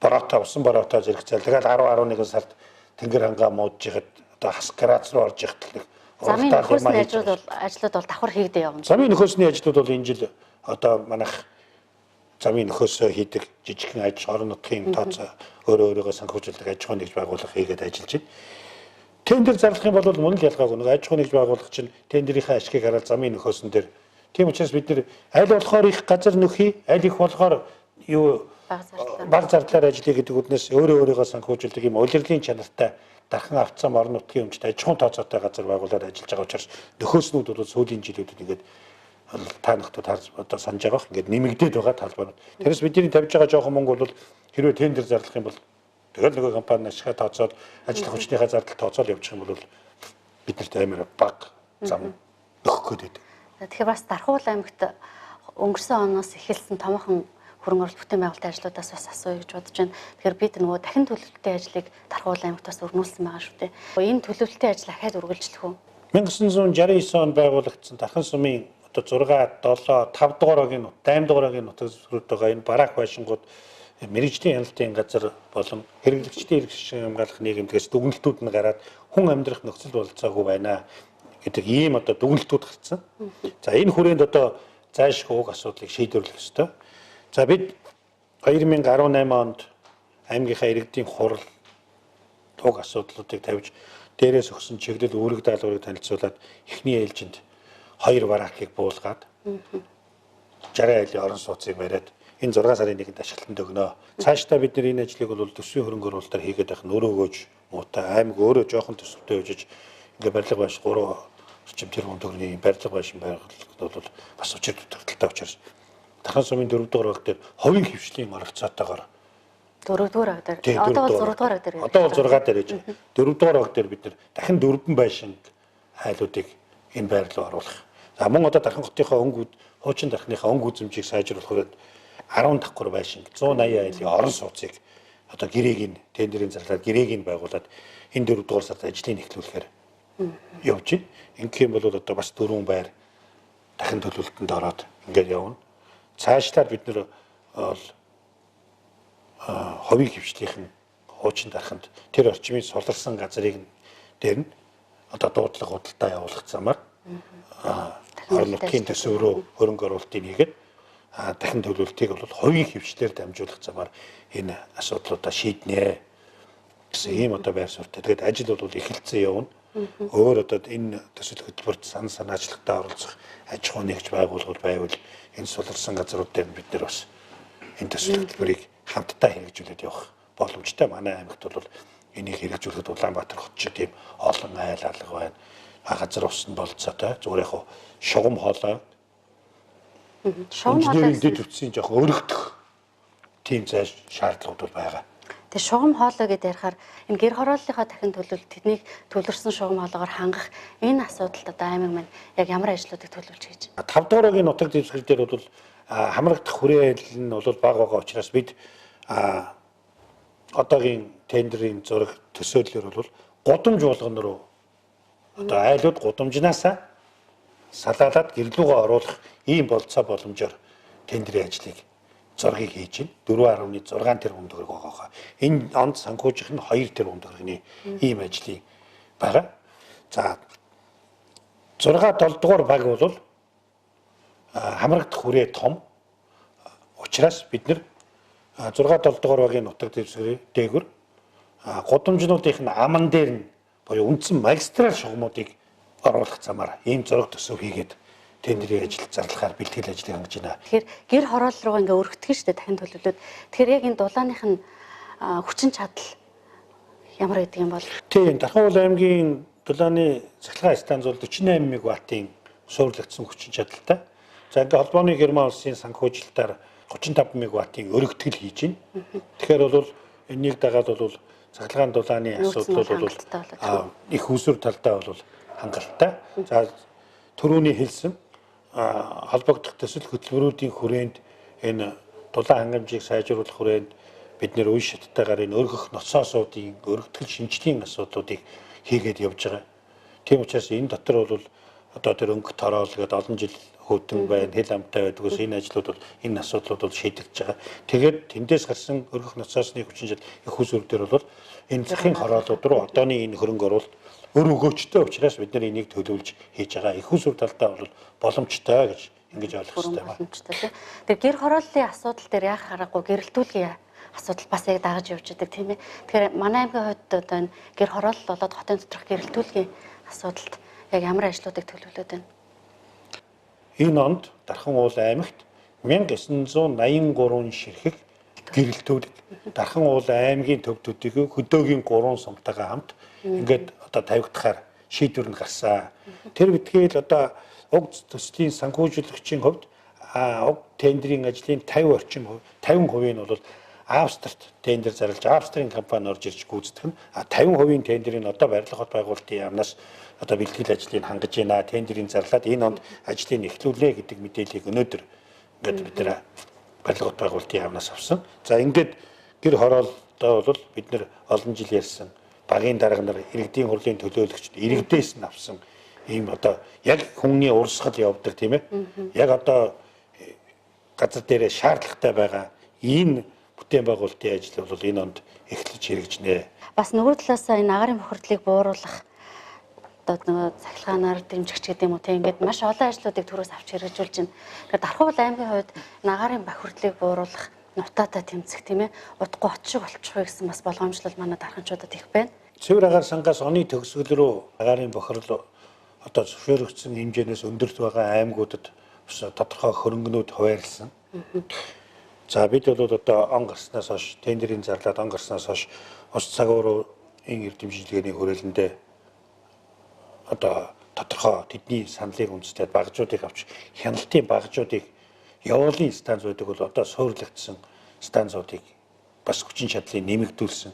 бороотой усан бороотой зэрэгцээл тэгээд 10-11 сард тэнгэр хангаа муудж яхад одоо хас градус руу орж яхад нэг замын нөхөсний ажлууд бол давхар хийгдэ явна. Замын нөхөсний ажлууд бол энэ жил одоо манайх замын нөхөөсөө хийдэг жижигхэн орон нутгийн тооцоо өөрөөгөө санхүүжилдэг аж ахуйн нэгж байгуулах хийгээд ажиллаж байна. Тендер зарлах юм бол мөн л ялгаагүй нэг аж ахуйн нэгж байгуулах чинь тендерийнхаа ашгийг хараад замын нөхөөсөн дээр тийм учраас бид нар аль болохоор их газар нөхий, аль их болохоор юу баг зардлаар ажиллая гэдэг үднээс өөрийнхөө санхүүжилдэг юм улирлын чанартай дархан автсан орон нутгийн өмчт аж ахуйн тооцоотой газар байгуулаад ажиллаж байгаа учраас нөхөөснүүд бол сүүлийн жилүүдэд ингээд та нөхдөд одоо санаж байгаа ингээд нэмэгдээд байгаа талбарууд. Тэрээс бидний тавьж байгаа жоохон мөнгө бол хэрвээ тендер зарлах юм бол тэгэл нөгөө компани ашигла тооцоод ажил хүчнийхээ зардал тооцоол явуучих юм бол биднэрт амар баг зам өгөх гээд. Тэгэхээр бас Тархуул аймагт өнгөрсөн оноос эхэлсэн томоохон хөрөнгө оруулалт бүтээн байгуулалтын ажлуудаас бас асууя гэж бодож байна. Тэгэхээр бид нөгөө дахин төлөвлөлтийн ажлыг Тархуул аймагт бас өрнүүлсэн байгаа шүү дээ. Энэ төлөвлөлтийн ажил ахаад үргэлжлэх үү? 1969 онд байгуулагдсан Дархан сумын одоо 6, 7, 5 дугаар огийн нут, 8 дугаар огийн нутагсрууд байгаа энэ бараах байшингууд мэрэгжлийн хяналтын газар болон хэрэглэгчдийн эрх шишин хамгаалах нийгэмдгээс дүгнэлтүүд нь гараад хүн амьдрах нөхцөл бололцоогүй байна гэдэг ийм одоо дүгнэлтүүд гарсан. За энэ хүрээнд одоо зайлшгүй уг асуудлыг шийдвэрлэх ёстой. За бид 2018 онд аймгийнхаа иргэдийн хурал уг асуудлуудыг тавьж дээрээс өгсөн чиглэл үүрэг даалгаврыг танилцуулаад эхний ээлжинд 2 бараакийг буулгаад 60 айлын орон сууцыг бариад энэ 6 сарын 1-нд ашиглалтанд өгнө. Цаашдаа бид энэ ажлыг бол төсвийн хөрөнгө оруулалтаар хийгээд байх нь өрөөгөөж муутай аймаг өөрөө жоохон төсөвтэй үжиж ингээ барилга байш 3 орчим тэрбум төгрөгийн барилга байшин байгуулалт бол бас учир дутагдaltaй учраас Дархан сумын 4 дугаар баг дээр хувийн хвшлийн оролцоотойгоор 4 дугаар баг дээр одоо бол 6 дугаар баг дээр одоо бол 6 дээр ээж 4 дугаар баг дээр бид нар дахин 4 байшин хайлуудыг энэ байрлал оруулах. За мөн одоо Дархан хотынхаа өнгүүд хуучин дархныхаа өнгө үзэмжийг сайжруулахад 10 давхар байшин 180 айлын орон сууцыг одоо гэрээг нь тендерийн зарлаад гэрээг нь байгуулад энэ 4 дугаар сард ажлыг эхлүүлэхээр явж байна. Ингэх юм бол одоо бас 4 байр дахин төлөвлөлтөнд ороод ингээд явна. Цаашлаад бид нэр хувийн хвшлийнхэн хуучин дарханд тэр орчмын суларсан газрыг дээр нь одоо дуудлага худалдаа явуулах замаар орон нутгийн төсөв рүү хөрөнгө оруулалтыг хийгээд дахин төлөвлөлтийг бол хувийн хвшлээр дамжуулах замаар энэ асуудлуудаа шийднэ гэсэн ийм одоо байр суурьтай. Тэгээд ажил бол эхэлсэн явна. Өөр одоо энэ төсөл хөтөлбөрт санаачлагтаа оролцох аж ахуй нэгж байгууллагууд байвал энэ суларсан газрууд дээр бид нэр бас энэ төсөл хөтөлбөрийг хамтдаа хэрэгжүүлээд явах боломжтой. Манай аймагт бол энийг хэрэгжүүлэхэд Улаанбаатар хот шиг тийм олон айл алга байна. Газар усны болцоотой зүгээр яг шугам хоолой инженерийн дэд үтсийн жоох өргөдөх тийм зай шаардлагууд байгаа. Тэгээ шугам хоолой гэдээ ярихаар энэ гэр хорооллынхаа дахин төлөвлөлт тэднийг төлөрсөн шугам хоолойгоор хангах энэ асуудалд одоо аймаг маань яг ямар ажлуудыг төлөвлөж хийж байна? 5 дугаагийн нутаг дэвсгэр дээр бол хамрагдах хүрээлэл нь бол бага байгаа учраас бид одоогийн тендерийн зураг төсөөллөөр бол гудамж болгоно руу одоо айлууд гудамжнаасаа салаалаад гэрлүүгээ оруулах ийм болцоо боломжоор тендерийн ажлыг зургийг хийж байна. 4.6 тэрбум төгрөг байгаа. Энэ онд санхүүжих нь 2 тэрбум төгрөгийн ийм ажлыг байгаа. За 6-7 дугаар баг бол хамрагдах хүрээ том учраас бид нэр 6-7 дугаар багийн нутаг дэвсгэрийн дээгүр гудамжнуудын аман дээр нь буюу үндсэн магистрал шугамуудыг оруулах замаар ийм зураг төсөв хийгээд тендерийн ажил зарлахаар бэлтгэл ажлыг хангаж байна. Тэгэхээр гэр хороол руу ингээ өргөдгөн штэ дахин төлөвлөлт. Тэгэхээр яг энэ дулааных нь хүчин чадал ямар гэдэг юм бол? Тийм, Дархан уул аймгийн дулааны цахилгаан станц бол 48 мегаваттын суурлагдсан хүчин чадалтай. За ингээ холбооны Герман улсын санхүүжилтээр 35 мегаваттын өргөдгөл хийж байна. Тэгэхээр бол энэнийг дагаад бол цахилгаан дулааны асуудлууд бол их усүр талдаа бол хангалттай. За түрүүний хэлсэн холбогдох төсөл хөтөлбөрүүдийн хүрээнд энэ дулаан хангамжийг сайжруулах хүрээнд бид нэр үе шаттайгаар энэ өргөх ноцоосуудын өргөдгөл шинжлэхийн асуудлуудыг хийгээд явж байгаа. Тийм учраас энэ дотор бол одоо тэр өнгө тороол гэдэг олон жил хөтөн байна, хэл амтай байдгүйс энэ ажлууд бол энэ асуудлууд бол шийдэгдэж байгаа. Тэгээд тэндээс гарсан өргөх ноцоосны хүчин чадал их усүр дээр бол энэ захын хороолууд руу одооний энэ хөрөнгө оруулалт өр өгөөчтэй учраас бид нар энийг төлөвлөж хийж байгаа. Их усүр талдаа бол боломжтой гэж ингэж ойлгох хэрэгтэй байна. Тэр гэр хорооллын асуудал дээр яах аргагүй гэрэлтүүлгийн асуудал бас яг дагаж явж байгаа тийм ээ. Тэгэхээр манай аймгийн хувьд одоо энэ гэр хороолол болоод хотын доторх гэрэлтүүлгийн асуудалд яг ямар ажлуудыг төлөвлөд байна? Энэ онд Дархан уул аймагт 1983 ширхэг гэрэлтүүлэг Дархан уул аймгийн төв төдийгүй хөдөөгийн 3 сумтайгаа хамт ингээд одоо тавигдахаар шийдвэр нь гарсан. Тэр битгээл одоо уг төслийн санхүүжүүлэгчийн хувьд уг тендерийн ажлын 50% нь бол Австрид тендер зарлж Австрийн компани орж ирж гүйцэтгэх нь 50% тендерийн одоо барилга хот байгуулалтын яамнаас одоо бэлтгэл ажлыг хангаж байна. Тендерийн зарлаад энэ онд ажлыг эхлүүлээ гэдэг мэдээллийг өнөөдөр ингээд бид нэр барилга хот байгуулалтын яамнаас авсан. За ингээд гэр хороолдоо бол бид нэр олон жил ярьсан багийн дарга нар иргэдийн хурлын төлөөлөгчд иргэдээс нь авсан ийм одоо яг хүмүүний урсгал явдаг тийм ээ. Яг одоо газар дээрээ шаардлагатай байгаа энэ бүтээн байгуулалтын ажил бол энэ онд эхлэж хэрэгжинэ. Бас нөгөө талаас энэ агаарын бохирдлыг бууруулах одоо цахилгаанаар дэмжигч гэдэг юм уу тийм ингээд маш олон ажлуудыг түрүүс авч хэрэгжүүлж байна. Тэгэхээр Дархан уул аймгийн хувьд агаарын бохирдлыг бууруулах нутаатаа тэмцэх тийм ээ удахгүй от шиг болчихгүй гэсэн бас болгоомжлол манай дарханчуудад их байна. Цэвэр агаар сангаас оны төгсгөл рүү агаарын бохирол одоо зөвшөөрөгдсөн хэмжээнээс өндөрт байгаа аймагуудад бас тодорхой хөрөнгөнүүд хуваарлсан. За бид бол одоо он гарснаас хойш тендерийн зарлаад он гарснаас хойш ус цагуурын эрдэмтдийн хүрээлэндээ одоо тодорхой тэдний саналыг үндэслээд багажуудыг авч хяналтын багажуудыг явуулын станц байдаг бол одоо суурлагдсан станцуудыг бас хүчин чадлыг нэмэгдүүлсэн.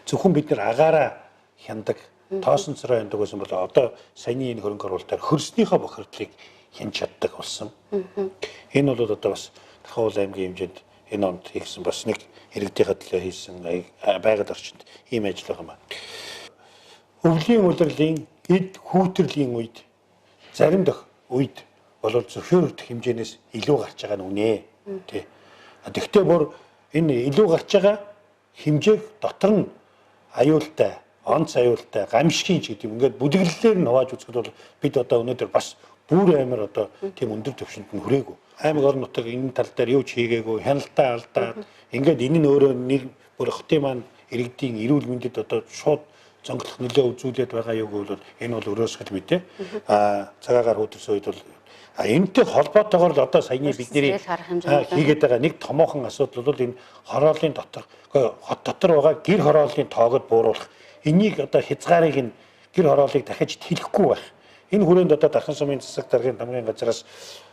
Зөвхөн бид нар агаараа хяндаг тоосон царай хяндаг гэсэн бол одоо саяны энэ хөрөнгө оруулалтаар хөрснийхөө бохирдлыг хянж чаддаг болсон. Энэ бол одоо бас Тархуул аймгийн хэмжээнд энэ онд хийсэн бас нэг иргэдийнхээ төлөө хийсэн байгаль орчинд ийм ажил байгаа юм. Өвлийн улирлын эд хүүтрлийн үед зарим дох үед бол зөвшөөрөгдөх хэмжээнээс илүү гарч байгаа нь үнэ. Тэ. Гэхдээ бүр энэ илүү гарч байгаа хэмжээг дотор нь аюултай, онц аюултай, гамшигын ч гэдэг юм. Ингээд бүлэглэлээр нь хувааж үзэхэд бол бид одоо өнөөдөр бас бүр амар одоо тийм өндөр төвшөнд нь хүрээгүй. Аймаг орон нутаг энэ тал дээр юу ч хийгээгүй, хяналтаа алдаад ингээд энэ нь өөрөө нэг бүр хотын маань иргэдийн эрүүл мэндэд одоо шууд зонголох нөлөө үзүүлээд байгаа юу гэвэл энэ бол өрөөсгөл мэдээ. Цагаагаар хөдөлсөн үед бол энэтэй холбоотойгоор л одоо саяны бидний хийгээд байгаа нэг томоохон асуудал бол энэ хорооллын дотор хот дотор байгаа гэр хорооллын тоогод бууруулах. Энийг одоо хязгаарыг нь гэр хорооллыг дахиж тэлэхгүй байх. Энэ хүрээнд одоо Дархан сумын засаг даргын тамгын газраас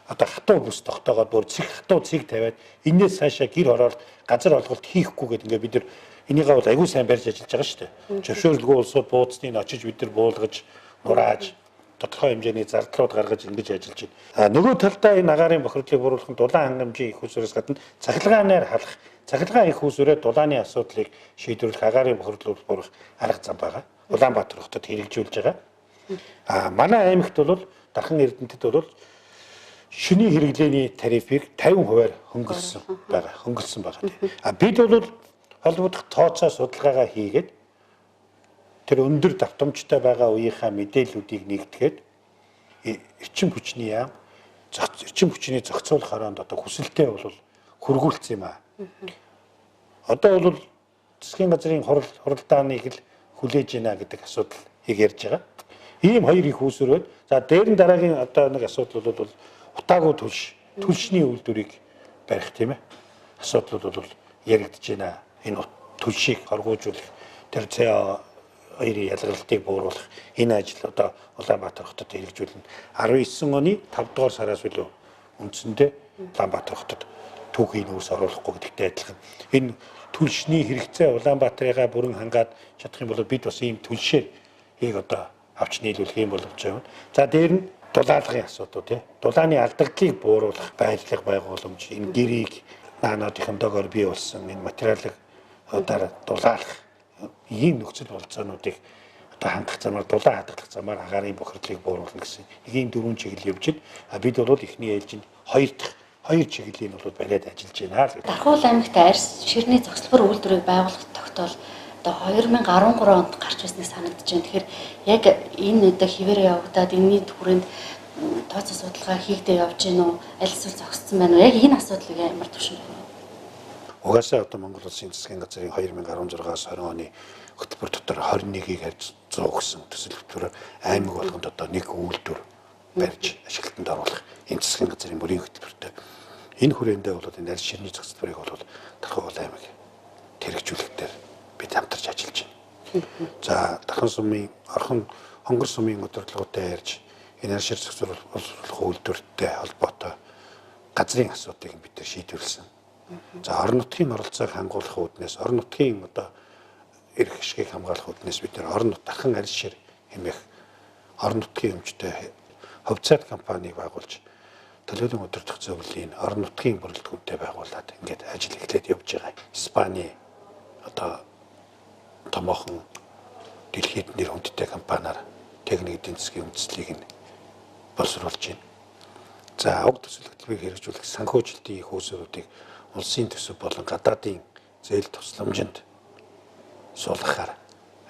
одоо хатуу бүс тогтоогоод бүр хатуу цэг тавиад энээс цаашаа гэр хороолт газар олголт хийхгүй гэдэг ингээд бид нар энийгээ бол аягүй сайн барьж ажиллаж байгаа шүү дээ. Зөвшөөрлгүй улсууд бууцныг очиж бид нар буулгаж, нурааж тодорхой хэмжээний зардлууд гаргаж ингэж ажиллаж байна. Нөгөө талдаа энэ агаарын бохирдлыг бууруулах нь дулаан хангамжийн их усураас гадна цахилгаанаар халах, цахилгаан их усурээ дулааны асуудлыг шийдвэрлэх агаарын бохирдлыг бууруулах арга зам байгаа. Улаанбаатар хотод хэрэгжүүлж байгаа. Манай аймагт бол Дархан Эрдэнэтэд бол шөнийн хэрэглээний тарифыг 50% хөнгөлсөн байгаа. Бид бол холбогдох тооцоо судалгаагаа хийгээд тэр өндөр давтамжтай байгаа үеийнхаа мэдээллүүдийг нэгтгэхэд эрчим хүчний яам эрчим хүчний зохицуулах хороонд одоо хүсэлтэй бол хөргүүлсэн юм аа. Одоо бол засгийн газрын хуралдааныг л хүлээж гинэ гэдэг асуудлыг ярьж байгаа. Ийм хоёр их үүсвэрүүд за дээр нь дараагийн одоо нэг асуудал бол утаагүй түлшний үйлдвэрийг барих тийм ээ. Асуудлууд бол яригдж байна. Энэ түлшийг хоргоожуулах тэр CO2-ийн ялгарлтыг бууруулах энэ ажил одоо Улаанбаатар хотод хэрэгжүүлнэ. 19 оны 5 дугаар сараас үлээ үндсэндээ Улаанбаатар хотод түүхийн нөөц оруулахгүй гэдэгтэй адилхан. Энэ түлшний хэрэгцээ Улаанбаатарыгаа бүрэн хангаад чадах юм бол бид бас ийм түлшээр одоо авч нийлүүлэх юм болж байна. За дээр нь дулаалгын асуудал тий. Дулааны алдагдлыг бууруулах байдлыг байгууламж энэ гэрийг наануудын доогоор бий болсон энэ материалыг одоо дулаалах ийм нөхцөл болцоонуудыг одоо хангах замаар дулаан хадгалах замаар агаарын бохирдлыг бууруулна гэсэн нэг ийм дөрвөн чиглэл явж байна. Бид бол эхний ээлжинд хоёр чиглэлийн бол бариад ажиллаж байна л. Дархуул аймагт арьс ширний зохицлбор үйлдвэрийг байгуулах тогтоол одоо 2013 онд гарч ирснийг санагдаж байна. Тэгэхээр яг энэ одоо хിവэрэ явагдаад энэний түрээнд тооцоо судалгаа хийгдээ явж гин үү? Аль эсвэл зогссон байна уу? Яг энэ асуудлыг ямар төвшөнд байна? Угаасаа одоо Монгол Улсын засгийн газрын 2016-аас 20 оны хөтөлбөр дотор 21-ийг харьж 100 гэсэн төсөл хөтөлбөрөөр аймаг болгонд одоо нэг үйлдвэр барьж ашиглалтанд оруулах энэ засгийн газрын бүрийн хөтөлбөртэй. Энэ хүрээндээ бол энэ арьс ширний зохицлборыг бол Дархан аймаг хэрэгжүүлэхдээ бид хамтарч ажиллаж байна. За Дархан сумын хонгор сумын удирдлагуудтай ярьж энэ арьс шир зохицуулах үйлдвэртэй холбоотой газрын асуудыг бид нар шийдвэрлэсэн. За орон нутгийн оролцоог хангуулах үүднээс орон нутгийн одоо эрх ашгийг хамгаалах үүднээс бид нар орон нут Дархан арьс шир хэмээх орон нутгийн өмчтэй хувьцаат компанийг байгуулж төлөөлөн удирдах зөвлөлийн орон нутгийн бүрэлдэхүүнтэй байгуулад ингээд ажил эхлээд явж байгаа. Испани одоо томоохон дэлхийд нэр хүндтэй компаниар техник эдийн засгийн үндэслэлийг нь боловсруулж байна. За уг төсөл хөтөлбөрийг хэрэгжүүлэх санхүүжилтийн их үүсвэрүүдийг улсын төсөв болон гадаадын зээл тусламжинд суулгахаар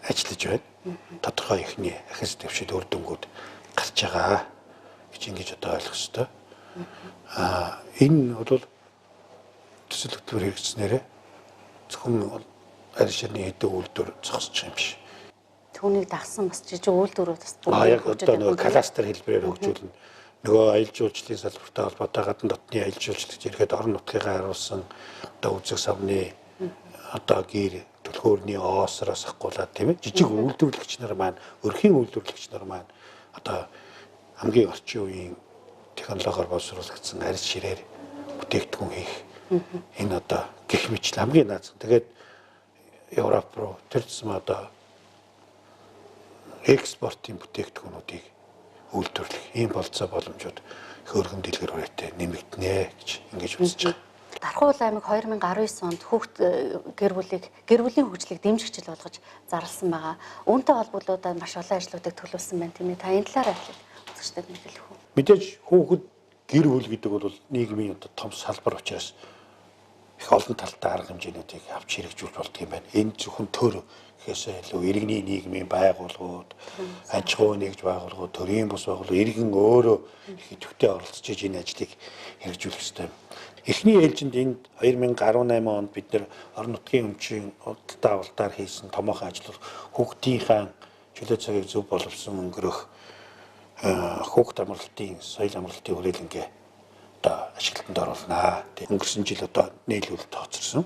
ажиллаж байна. Тодорхой ихний ахис дэвшил үр дүнгууд гарч байгаа гэж ингэж одоо ойлгох ёстой. Энэ бол төсөл хөтөлбөр хэрэгжснээрээ зөвхөн арь ширний хэдэн үйлдвэр зогсчих юм биш. Түүнийг дагсан бас жижиг үйлдвэрүүд бас Яг одоо нөгөө кластер хэлбэрээр хөгжүүлнэ. Нөгөө аялал жуулчлалын салбартай холбоотой гадны дотны аялал жуулчлагч ирэхэд орон нутгийнхаа харуулсан одоо үзэг савны одоо гэр төлхөөрний оосроос ахгуулаад тийм ээ жижиг үйлдвэрлэгч нар маань өрхийн үйлдвэрлэгч нар маань одоо хамгийн орчин үеийн технологиор боловсруулагдсан арьс ширээр бүтээгдэхүүн хийх энэ одоо гэх мэт хамгийн наазах. Тэгээд Европ руу тэр зам одоо экспортын бүтээгдэхүүнүүдийг үйлдвэрлэх ийм болцоо боломжууд хөөрхөн дэлгэр хүрээтэй нэмэгдэнэ гэж ингэж үзэж байгаа. Дархан уул аймаг 2019 онд хүүхд гэр бүлийн хөгжлийг дэмжигчл болгож зарласан байгаа. Үүнтэй холбогдлуудад маш олон ажлуудыг төлөвлөсөн байна тийм ээ. Та энэ талаар үзэгчдэд мэдээлэх үү? Мэдээж хүүхэд гэр бүл гэдэг бол нийгмийн одоо том салбар учраас их олон талтай арга хэмжээнүүдийг авч хэрэгжүүлж болдго юм байна. Энэ зөвхөн төр гэхээсээ илүү иргэний нийгмийн байгууллагууд, аж ахуй нэгж байгууллагууд, төрийн бус байгууллагууд иргэн өөрөө их идэвхтэй оролцож энэ ажлыг хэрэгжүүлэх ёстой юм. Эхний ээлжинд энд 2018 онд бид нэр орон нутгийн өмчийн худалдаа авалтаар хийсэн томоохон ажил хүүхдийнхаа чөлөө цагийг зөв боловсон өнгөрөх хүүхд амралтын соёл амралтын хүрээлэнгээ одоо ашиглалтанд оруулнаа. Өнгөрсөн жил одоо нийлүүлэлт тооцорсон.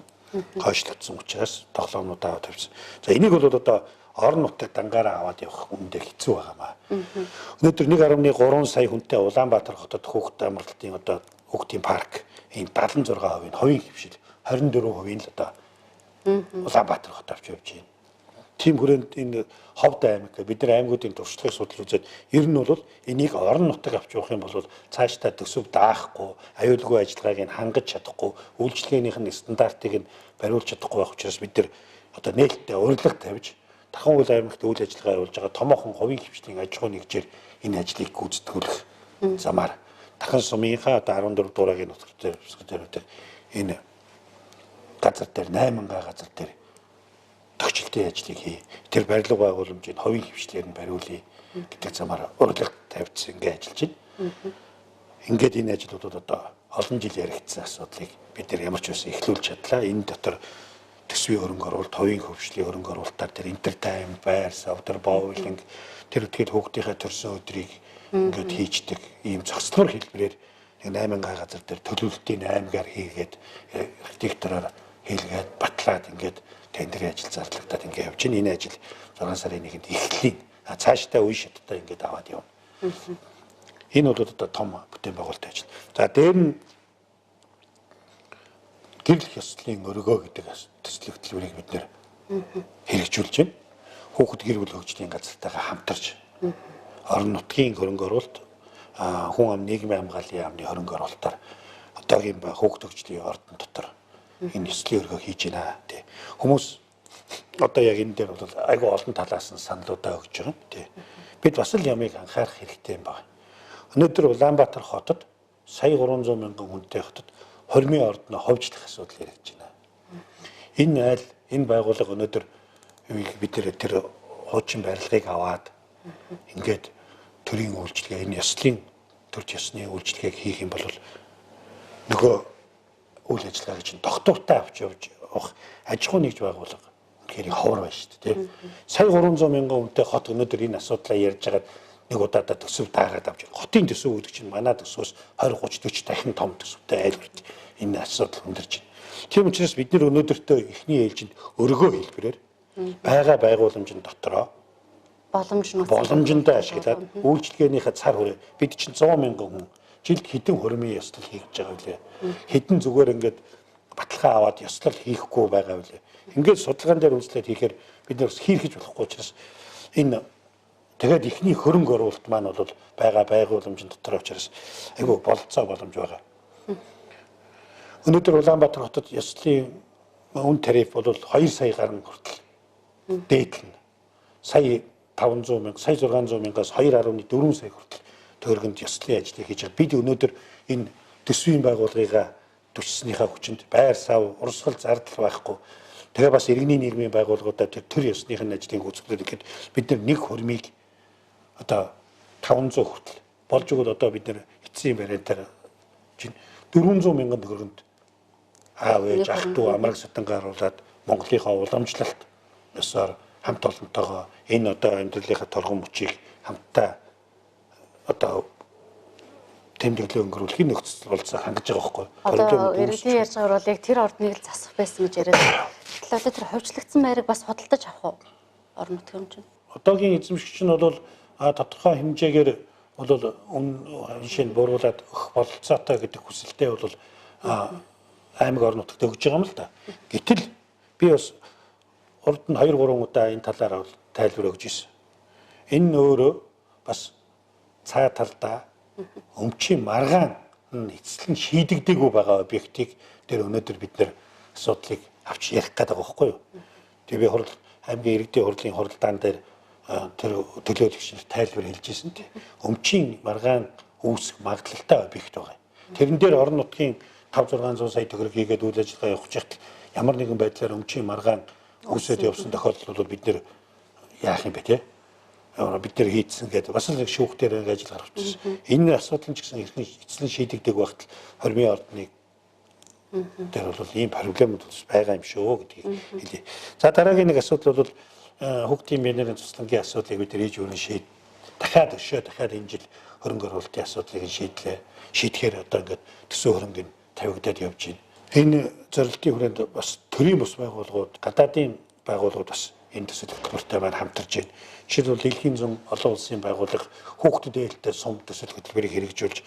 Хойшлогдсон учраас тоглоомнуудаа тавьсан. За энийг бол одоо орон нутаг дангаараа аваад явах үндэ хэцүү байгаамаа. Өнөөдөр 1.3 сая хүнтэй Улаанбаатар хотод хүүхд амралтын одоо хүүхдийн парк энэ 76% хувийн хөвшил 24% л одоо Улаанбаатар хот авч явж байна. Тийм хүрээнд энэ ховд аймаг бид нар аймагуудын туршлагыг судлаж үзээд ер нь бол энийг орон нутаг авч явах юм бол цаашдаа төсөв даахгүй, аюулгүй ажиллагааг нь хангаж чадахгүй, үйлчлэгээнийх нь стандартыг нь бариулж чадахгүй байх учраас бид нар одоо нээлттэй урилга тавьж Дархан уул аймагт үйл ажиллагаа явуулж байгаа томоохон хувийн хвшлийн аж ахуй нэгжээр энэ ажлыг гүйцэтгүүлэх замаар Дархан сумынхаа одоо 14 дуурайгийн нутгаар энэ газар дээр 8 газар дээр төгчлөлтийн ажлыг хий. Тэр барилга байгууламжийн хувийн хвшлээр нь бариулъя гэдэг замаар урилга тавьчихсан ингээ ажиллаж байна. Ингээд энэ ажлуудад одоо олон жил яригдсан асуудлыг бид нар ямар ч байсан эхлүүлж чадлаа. Энэ дотор төсвийн хөрөнгө оруулалт, хувийн хөвшлийн хөрөнгө оруулалтаар тэр entertainment, байр, савдар, боулинг тэр үтгэл хүүхдийнхээ төрсөн өдрийг ингээд хийждэг ийм зохицлогоор хэлбэрээр 8 газар дээр төлөвлөлтийн 8-гаар хийгээд архитектороор хийлгээд батлаад ингээд тендерийн ажил зарлагдаад ингээд явж байна. Энэ ажил 6 сарын 1-нд эхлэе. Цаашдаа үе шаттай ингээд аваад явна. Энэ бол одоо том бүтээн байгуулалт ажил. За дээр нь гэрэл ёслолын өргөө гэдэг төсөл хөтөлбөрийг бид нэр хэрэгжүүлж байна. Хүүхэд гэр бүл хөгжлийн газартайгаа хамтарч орон нутгийн хөрөнгө оруулалт, хүн ам нийгмийн хамгааллын яамны хөрөнгө оруулалтаар одоогийн хүүхэд хөгжлийн ордон дотор энэ ёслолын өргөө хийж байна. Хүмүүс одоо яг энэ дээр бол айгүй олон талаас нь саналуудаа өгч байгаа юм. Бид бас л ямыг анхаарах хэрэгтэй юм байна. Өнөөдөр Улаанбаатар хотод сая 300 мянган хүнтэй хотод хормын ордноо ховжлох асуудал яригдж байна. Энэ байгууллага өнөөдөр бид тэр хуучин барилгыг аваад ингээд төрийн үйлчлэгээ энэ ёслолын төрч ёсны үйлчлэгийг хийх юм бол нөгөө үйл ажиллагааг чинь тогтвортой авч явж авах аж ахуй нэгж байгууллага үнэхээр ховор байна шүү дээ. Сая 300 мянган хүнтэй хот өнөөдөр энэ асуудлаа ярьж байгаад нэг удаадаа төсөв даагаад авч байгаа. Хотын төсөв үүдэх чинь манай төсвөөс 20 30 40 дахин том төсөвтэй айлбарт энэ асуудал хүндэрч байна. Тийм учраас бид нэр өнөөдөртөө эхний ээлжинд өргөө хэлбэрээр байгаа байгууламжийн дотроо боломжтой ашиглаад үйлчлэгээнийхээ цар хүрээ бид чинь 100 мянган хүн жилд хэдэн хөрмийн ёслол хийж байгаа үлээ. Хэдэн зүгээр ингээд баталгаа аваад ёслол хийхгүй байгаа үлээ. Ингээд судалгаан дээр үзлээд хийхээр бид нэр хийх болохгүй учраас энэ тэгээд ихний хөрөнгө оруулалт маань бол байгаа байгууламжийн дотор учраас айгүй болцоо боломж байгаа. Өнөөдөр Улаанбаатар хотод ёслолын үн тариф бол 2 сая гаруй хүртэл дээдлэн. Сая 500 мянга, сая 600 мянгаас 2.4 сая хүртэл төгрөгөнд ёслолын ажлыг хийж байгаа. Бид өнөөдөр энэ төсвийн байгууллагыг төсснийхаа хүчинд байр сав, урсгал зардал байхгүй. Тэгээ бас иргэний нийгмийн байгууллагуудад тэр ёсных нь ажлыг гүйцэтгэх гэхэд бид нэг хөрмийг одоо 500 хүртэл болж өгöd одоо бид нар эцсийн бариантаар чинь 400 мянган төгрөгөнд аав ээж ах дүү амраг сатангаа харуулад Монголынхаа уламжлалт ёсоор хамт олонтойгоо энэ одоо амьдралынхаа торгон мөчийг хамтдаа одоо тэмдэглээ өнгөрүүлэхийг нөхцөл болцоо хангаж байгаа байхгүй. Одоо иргэдийн ярьж байгаа бол яг тэр ордныг л засах байсан гэж яриад. Гэтэл одоо тэр хөвчлөгдсөн байрыг бас худалдаж авах уу? Орон нутгийн чинь. Одоогийн эзэмшигч нь бол тодорхой хэмжээгээр бол жишээ нь бууруулад өгөх бололцоотой гэдэг хүсэлтэй бол аймаг орон нутагт өгж байгаа юм л да. Гэтэл би бас урд нь 2-3 удаа энэ талаар бол тайлбар өгж ирсэн. Энэ нь өөрөө бас цаа талдаа өмчийн маргаан эцэслэн шийдэгдээгүй байгаа объектыг тэр өнөөдөр бид нэр асуудлыг авч ярих гэдэг байгаа байхгүй юу. Тэгээ би хурал аймгийн иргэдийн хурлын хуралдаан дээр тэр төлөөлөгчөнд тайлбар хэлж ирсэн тийм. Өмчийн маргаан үүсэх магадлалтай объект байгаа. Тэрэн дээр орон нутгийн 5-600 сая төгрөг хийгээд үйл ажиллагаа явуулж байхад ямар нэгэн байдлаар өмчийн маргаан үүсээд явсан тохиолдолд бол бид нэр яах юм бэ те? Бид нэр хийцэн гэдэг бас л шүүхтээр ажил гаргаж ирсэн. Энэ асуудал ч гэсэн хэрхэн эцэслэн шийдэгдэг багт хормын ордныг тэр бол ийм проблемууд байгаа юм шүү гэдгийг хэлье. За дараагийн нэг асуудал бол хүүхдийн биенэрийн цуцлангийн асуудлыг бид ээж өөрийн дахиад энэ жил хөрөнгө оруулалтын асуудлыг шийдэхээр одоо ингээд төсөө хөрөнгө тавигдаад явж байна. Энэ зорилтын хүрээнд бас төрийн бус байгууллагууд, гадаадын байгууллагууд бас энэ төсөл хөтөлбөртэй маань хамтарч байна. Жишээлбэл дэлхийн зам олон улсын байгууллага хүүхдэд ээлтэй сум төсөл хөтөлбөрийг хэрэгжүүлж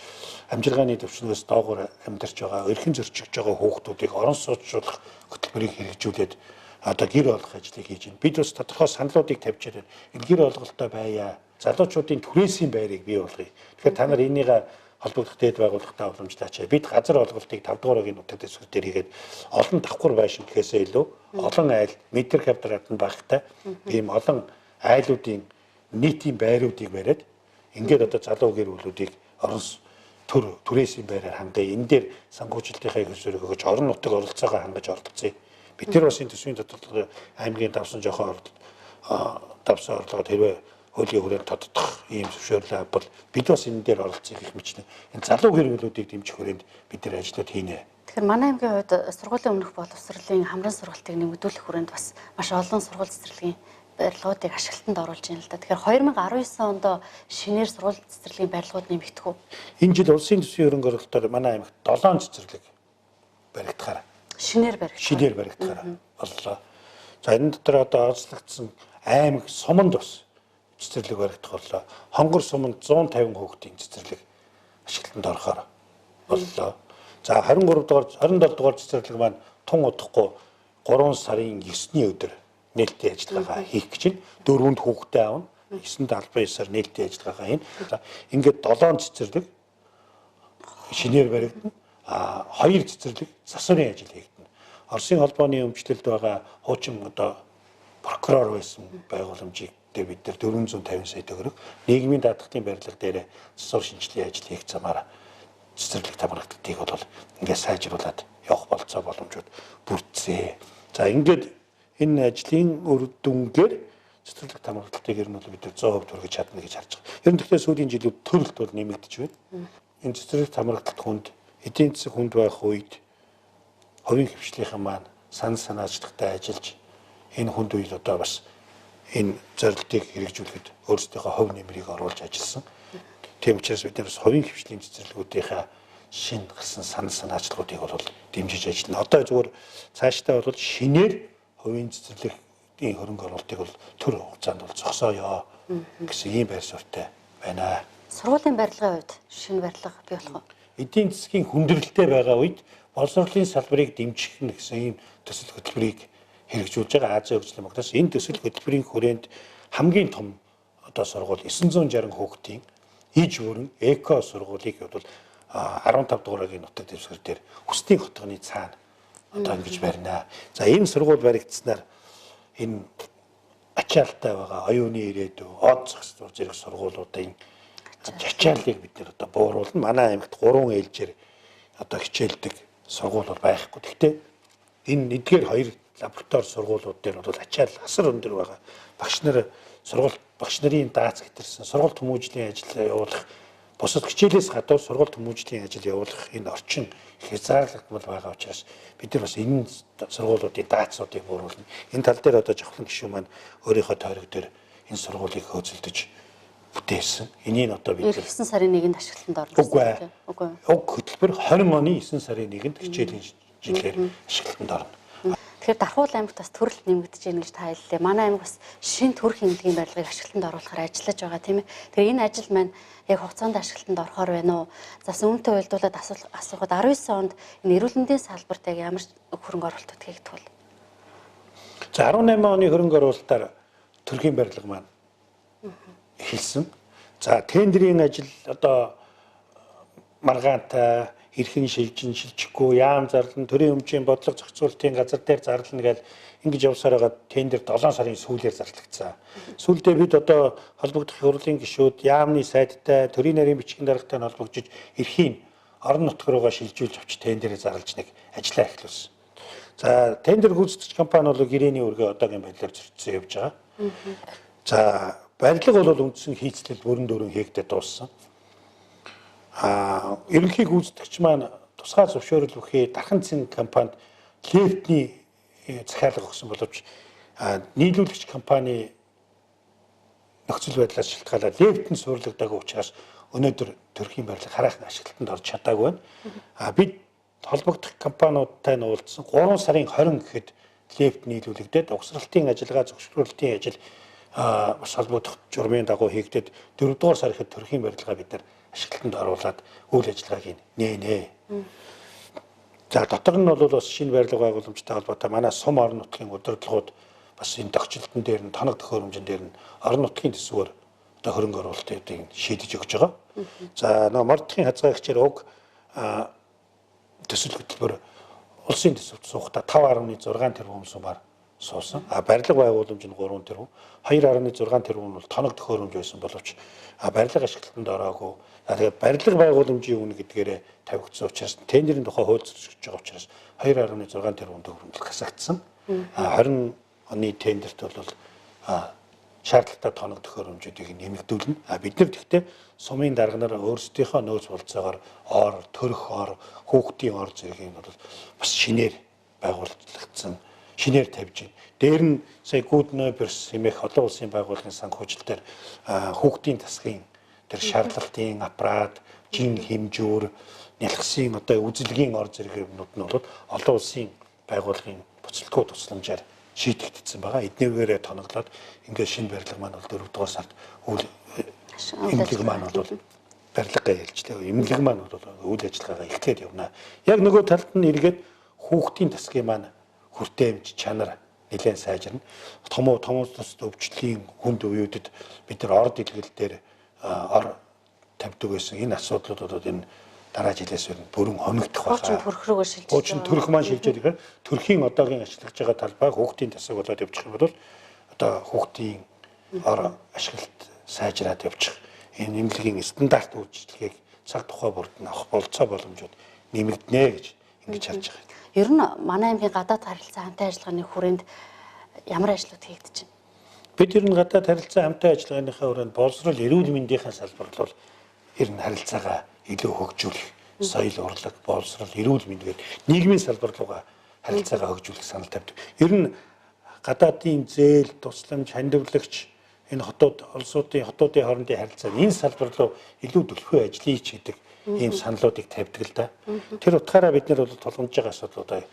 амжиргааны төвчнөөс доогуур амьдарч байгаа, эрхэн зөрчиж байгаа хүүхдүүдийг орон сууцруулах хөтөлбөрийг хэрэгжүүлээд одоо гэр олох ажлыг хийж байна. Бид бас тодорхой саналуудыг тавьж байна. Энэ гэр олголттой байя. Залуучуудын түрээсийн байрыг бий болгоё. Тэгэхээр та нар энийг холбогдох дээд байгууллагатай уламжлаач. Бид газар олголтыг 5 дугаар өгийн нутаг дэвсгэр дээр хийгээд олон давхар байшин гэхээсээ илүү олон айл метр квадрат нь багтай ийм олон айлуудын нийтийн байруудыг бариад ингээд одоо залуу гэр бүлүүдийг орон түрээсийн байраар хангая. Энэ дээр санхүүжилтийнхаа их зөвлөгөө өгөж орон нутаг оролцоогоо хангаж оролцъё. Бид нар бас энэ төсвийн тодорхой аймгийн давсан жоохон давсан орлогод хэрвээ хуулийн хүрээнд тодтох ийм зөвшөөрлөө авбал бид бас энэ дээр оролцох их мэт. Энэ залуу гэр бүлүүдийг дэмжих хүрээнд бид нар ажлууд хийнэ. Тэгэхээр манай аймгийн хувьд сургуулийн өмнөх боловсролын хамран сургалтыг нэмэгдүүлэх хүрээнд бас маш олон сургууль цэцэрлэгийн барилгуудыг ашиглалтанд оруулж байна л да. Тэгэхээр 2019 онд шинээр сургууль цэцэрлэгийн барилгууд нэмэгдэх үү? Энэ жил улсын төсвийн хөрөнгө оруулалтаар манай аймагт 7 цэцэрлэг баригдахаар шинээр баригдахаар боллоо. За энэ дотор одоо онцлогдсон аймаг суманд бас цэцэрлэг баригдах боллоо. Хонгор суманд 150 хүүхдийн цэцэрлэг ашиглалтанд орохоор боллоо. За 27 дугаар цэцэрлэг маань тун удахгүй 3 сарын 9-ний өдөр нээлттэй ажиллагаа хийх гэж байна. 4 хүүхдээ аавна. 9-нд албан ёсоор нээлттэй ажиллагаа хийн. Ингээд 7 цэцэрлэг шинээр баригдана. 2 цэцэрлэг засварын ажил хийгдэнэ. Оросын холбооны өмчлөлд байгаа хуучин одоо прокурор байсан байгууламжийг дээр бид нар 450 сая төгрөг нийгмийн даатгалтын барилга дээр засвар шинжилгээ ажил хийх замаар цэцэрлэг тамирагдлыг бол ингээд сайжруулад явах болцоо боломжууд бүрдсэн. За ингээд энэ ажлын үр дүнгээр цэцэрлэг тамирагдлыг ер нь бид нар 100% хүргэж чадна гэж харж байгаа. Ер нь тэгэхээр сүүлийн жилүүд төрөлт бол нэмэгдэж байна. Энэ цэцэрлэг тамирагдлт хүнд эдийн засаг хүнд байх үед хувийн хвшлийнхэн маань санаачлагтай ажиллаж энэ хүнд үед одоо бас энэ зорилтыг хэрэгжүүлэхэд өөрсдийнхөө хувь нэмрийг оруулж ажилласан. Тийм учраас бид нар бас хувийн хвшлийн цэцэрлэгүүдийнхээ шин гарсан санаачлагуудыг бол дэмжиж ажиллана. Одоо зүгээр цаашдаа бол шинээр хувийн цэцэрлэгийн хөрөнгө оруулалтыг бол төр хугацаанд бол зогсооё гэсэн ийм байр суурьтай байна. Сургуулийн барилгын хувьд шинэ барилга бий болох уу? Эдийн засгийн хүндрэлтэй байгаа үед боловсролын салбарыг дэмжих гэсэн ийм төсөл хөтөлбөрийг хэрэгжүүлж байгаа Азийн хөгжлийн банкнаас энэ төсөл хөтөлбөрийн хүрээнд хамгийн том одоо сургууль 960 хүүхдийн иж өрн эко сургуулийг бол 15 дугааргийн нутаг дэвсгэр дээр хүсдийн хотгоны цаана одоо ингэж барина. За энэ сургууль баригдсанаар энэ ачаалтай байгаа оюуны ирээдүй, од зохистой зэрэг сургуулиудын ачааллыг бид нэр одоо бууруулна. Манай аймагт 3 ээлжээр одоо хичээлдэг сургууль бол байхгүй. Гэхдээ энэ эдгээр 2 лаборатори сургуулиуд дээр бол ачаал асар өндөр байгаа. Багш нарын даац гэтэрсэн сургууль хүмүүжлийн ажил явуулах бусад хичээлээс гадуур сургууль хүмүүжлийн ажил явуулах энэ орчин их хязгаарлагдмал байгаа учраас бид нар бас энэ сургуулиудын даацуудыг бууруулна. Энэ тал дээр одоо Жавхлан гишүүн маань өөрийнхөө тойрог дээр энэ сургуулийг хөөцөлдөж бүтээсэн. Энийг одоо бид 9 сарын 1-нд ашиглалтанд орно. Үгүй. Уг хөтөлбөр 20 оны 9 сарын 1-нд хичээлийн жилээр ашиглалтанд орно. Тэгэхээр Дархуул аймагт бас төрөлт нэмэгдэж байна гэж та хэллээ. Манай аймаг бас шинэ төрх эмнэлгийн барилгыг ашиглалтанд оруулахаар ажиллаж байгаа тийм ээ. Тэгэхээр энэ ажил маань яг хугацаанд ашиглалтанд орохоор байна уу? Зас үүнтэй уялдуулаад асуухад 19 онд энэ эрүүл мэндийн салбарт яг ямар хөрөнгө оруулалтууд хийгдэх вэ? За 18 оны хөрөнгө оруулалтаар төрхийн барилга маань эхэлсэн. За тендерийн ажил одоо маргаантай хэрхэн шилжихгүй яам зарлан төрийн өмчийн бодлого зохицуулалтын газар дээр зарлана гэж ингэж явсаар байгаа тендер 7 сарын сүүлээр зарлагдсан. Сүүлдээ бид одоо холбогдох хурлын гишүүд яамны сайдтай төрийн нарийн бичгийн даргатай холбогдож эрхийн орон нутг руугаа шилжүүлж авч тендерээ зарлаж нэг ажиллаа эхлүүлсэн. За тендер гүйцэтгэгч компани бол гэрээний өргөө одоогийн байдлаар зөрчсөн явж байгаа. За барилга бол үндсэн хийцлэл бүрэн дүүрэн хийгдэж дууссан. Ерөнхий гүйцэтгэгч маань тусгай зөвшөөрөл бүхий дархан цэн компанид лефтний захиалга өгсөн боловч нийлүүлэгч компани нөхцөл байдлаас шалтгаалаад лефтэн суурилагдаагүй учраас өнөөдөр төрхийн барилга хараахан ашиглалтанд орж чадаагүй байна. Бид холбогдох компаниудтай нь уулзсан 3 сарын 20 гэхэд лефт нийлүүлэгдээд угсралтын ажиллагаа зөвшөөрлөлтийн ажил бас холбогдох журмын дагуу хийгдээд 4 дугаар сар ихэд төрхийн барилгаа бид нар ашиглалтанд оруулаад үйл ажиллагааг нээнэ. За дотор нь бол бас шинэ барилга байгууламжтай холбоотой манай сум орон нутгийн удирдлагууд бас энэ тогтчлолтын дээр нь тоног төхөөрөмжн дээр нь орон нутгийн төсвөөр одоо хөрөнгө оруулалтыг шийдэж өгч байгаа. За нөгөө мордхийн хязгаарчээр уг төсөл хөтөлбөр улсын төсөвт суухдаа 5.6 тэрбум сумаар суусан. Барилга байгууламж нь 3 тэрбум, 2.6 тэрбум бол тоног төхөөрөмж байсан боловч барилга ашиглалтанд ороогүй. Тэгээд барилга байгууламжийн үнэ гэдгээрээ тавигдсан учраас тендерийн тухай хууль зөрчиж байгаа учраас 2.6 тэрбум төгрөг хасагдсан. 20 оны тендерт бол шаардлагатай тоног төхөөрөмжүүдийг нэмэгдүүлнэ. Бид нар гэхдээ сумын дарганаар өөрсдийнхөө нөөц болцоогоор ор, төрх ор, хүүхдийн ор зэргийг бол бас шинээр байгуулагдсан, шинээр тавьж байна. Дээр нь сая Гуднойберс хэмээх олон улсын байгууллагын санхүүжил дээр хүүхдийн тасгын тэр шаардлагын аппарат, жин хэмжүүр, нялхсын одоо үзэлгийн ор зэрэгнүүд нь бол олон улсын байгууллагын буцалтгүй тусламжаар шийдэгдсэн байгаа. Эднийгээрээ тоноглоод ингээд шинэ барилга маань бол 4 дугаар сард эмнэлэг маань бол барилга ялжлаа. Эмнэлэг маань бол үйл ажиллагаагаа эхлээд явна. Яг нөгөө талд нь эргээд хүүхдийн тасгын маань хүртээмж чанар нэлээд сайжирна. Том тус өвчлөлийн хүнд үеүүдэд бид нар ор дэлгэл дээр ор тавьдаг байсан. Энэ асуудлууд бол энэ дараа жилээс бүрэн хоногдох байна. Хуучин төрх рүүгээ шилжиж. Хуучин төрх маань шилжээд ихээр төрхийн одоогийн ашиглаж байгаа талбайг хүүхдийн тасаг болоод явчих юм бол одоо хүүхдийн ор ашиглалт сайжраад явчих. Энэ эмнэлгийн стандарт үйлчилгээг цаг тухай бүрдэн авах болцоо боломжууд нэмэгдэнэ гэж ингэж харж байгаа. Ер нь манай аймгийн гадаад харилцаа хамтын ажиллагааны хүрээнд ямар ажлууд хийгдэж байна? Бид ер нь гадаад харилцаа хамтын ажиллагааныхаа хүрээнд боловсрол эрүүл мэндийн салбарт бол ер нь харилцаагаа илүү хөгжүүлэх, соёл урлаг, боловсрол, эрүүл мэнд гээд нийгмийн салбар руугаа харилцаагаа хөгжүүлэх санал тавьдаг. Ер нь гадаадын зээл, тусламж, хандивлагч энэ улсуудын хотуудын хоорондын харилцаа энэ салбар руу илүү төлөвлөгөө ажиллая ч гэдэг ийм саналуудыг тавьдаг л да. Тэр утгаараа бид нар бол тулгамж байгаа асуудлуудаа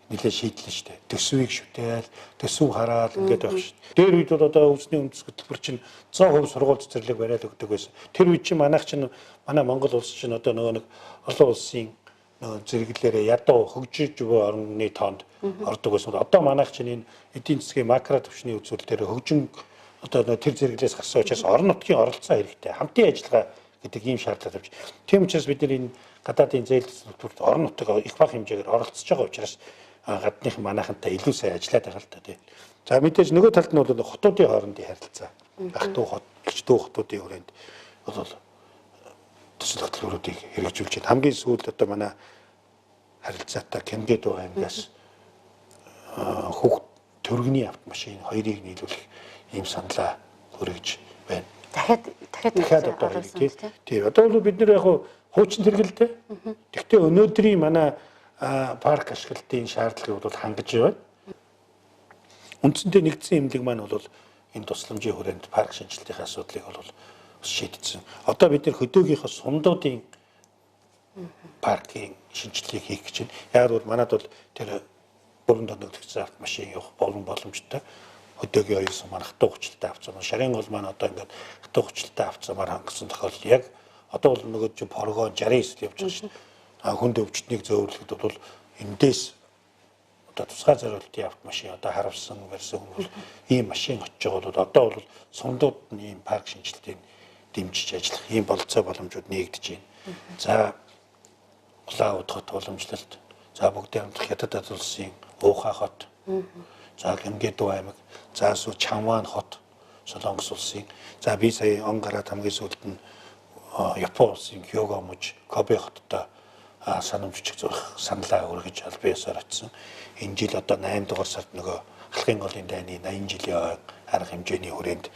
нэлээд шийдлээ шүү дээ. Төсвийг шүтэл, төсөв хараад ингээд байх шүү. Дээр үед бол одоо үндэсний үндэс хөтөлбөр чинь 100% сургууль цэцэрлэг бариад өгдөг байсан. Тэр үед чинь манай Монгол улс чинь одоо нөгөө нэг олон улсын нөгөө зэрэглэлээр ядуу хөгжиж буй орны тоонд ордог байсан. Одоо манайх чинь энэ эдийн засгийн макро түвшний үзүүлэлтээр хөгжин одоо тэр зэрэглэлээс гарсан учраас орон нутгийн оролцоо хэрэгтэй. Хамтын ажиллагаа гэдэг ийм шаардлага тавьж. Тийм учраас бид нар энэ гадаадын зээл төлбөрт орон нутаг их бага хэмжээгээр оролцож байгаа учраас гадных манайхантай илүү сайн ажиллаад байгаа л та тийм. За мэдээж нөгөө талд нь бол хотуудын хоорондын харилцаа. Ах トゥ хот, гिच トゥ хотуудын хүрээнд бол төсөл хөтөлбөрүүдийг хэрэгжүүлж байна. Хамгийн сүүлд одоо манай харилцаатай Кемгэдүү аймгаас хүүхд төргөний автомашин хоёрыг нийлүүлэх ийм саналаа хүргэж байна. дахиад одоо оруулсан тийм. тийм. Тийм. Одоо бол бид нэр яг хуучин тэргэлтэй. Гэхдээ өнөөдрийн манай парк ашиглалтын шаардлагыг бол хангаж байна. Үндсэндээ нэгдсэн эмнэлэг маань бол энэ тусламжийн хүрээнд парк шинжилтийн асуудлыг бол шийдсэн. Одоо бид нэр хөдөөгийнхөө сумдуудын паркийн шинжилгээг хийх гэж байна. Яг бол манад бол тэр бүрэн тоногдсон автомашин явах боломжтой. Хөдөөгийн оюун сум маань хатуу хүчлэлтэй авцсан. Шарын гол маань одоо ингээд хатуу хүчлэлтэй авцсамаар хангасан тохиолдол яг одоо бол нөгөө чинь прогон 69-д явж байгаа шүү дээ. Хүнд өвчтнийг зөөвлөхөд бол эндээс одоо тусгай зориултын автомашин одоо харавсан барьсан бол ийм машин очиж байгаа бол одоо бол сумдууд нь ийм парк шинжилтийг дэмжиж ажиллах ийм болцоо боломжууд нэгдэж байна. За Улаан хот уламжлалт, за бүгд хамтрах Хятад улсын Уухай хот, за Гэмгэдүү аймаг, за сүү Чанван хот, Солонгос улсын, за би сая он гараад хамгийн сүүлд нь Япон улсын Хёго муж Кобе хотод санамжчих зурх саналаа өргөж аль биесээр очсон. Энэ жил одоо 8 дугаар сард нөгөө Алхын голын дайны 80 жилийн арга хэмжээний хүрээнд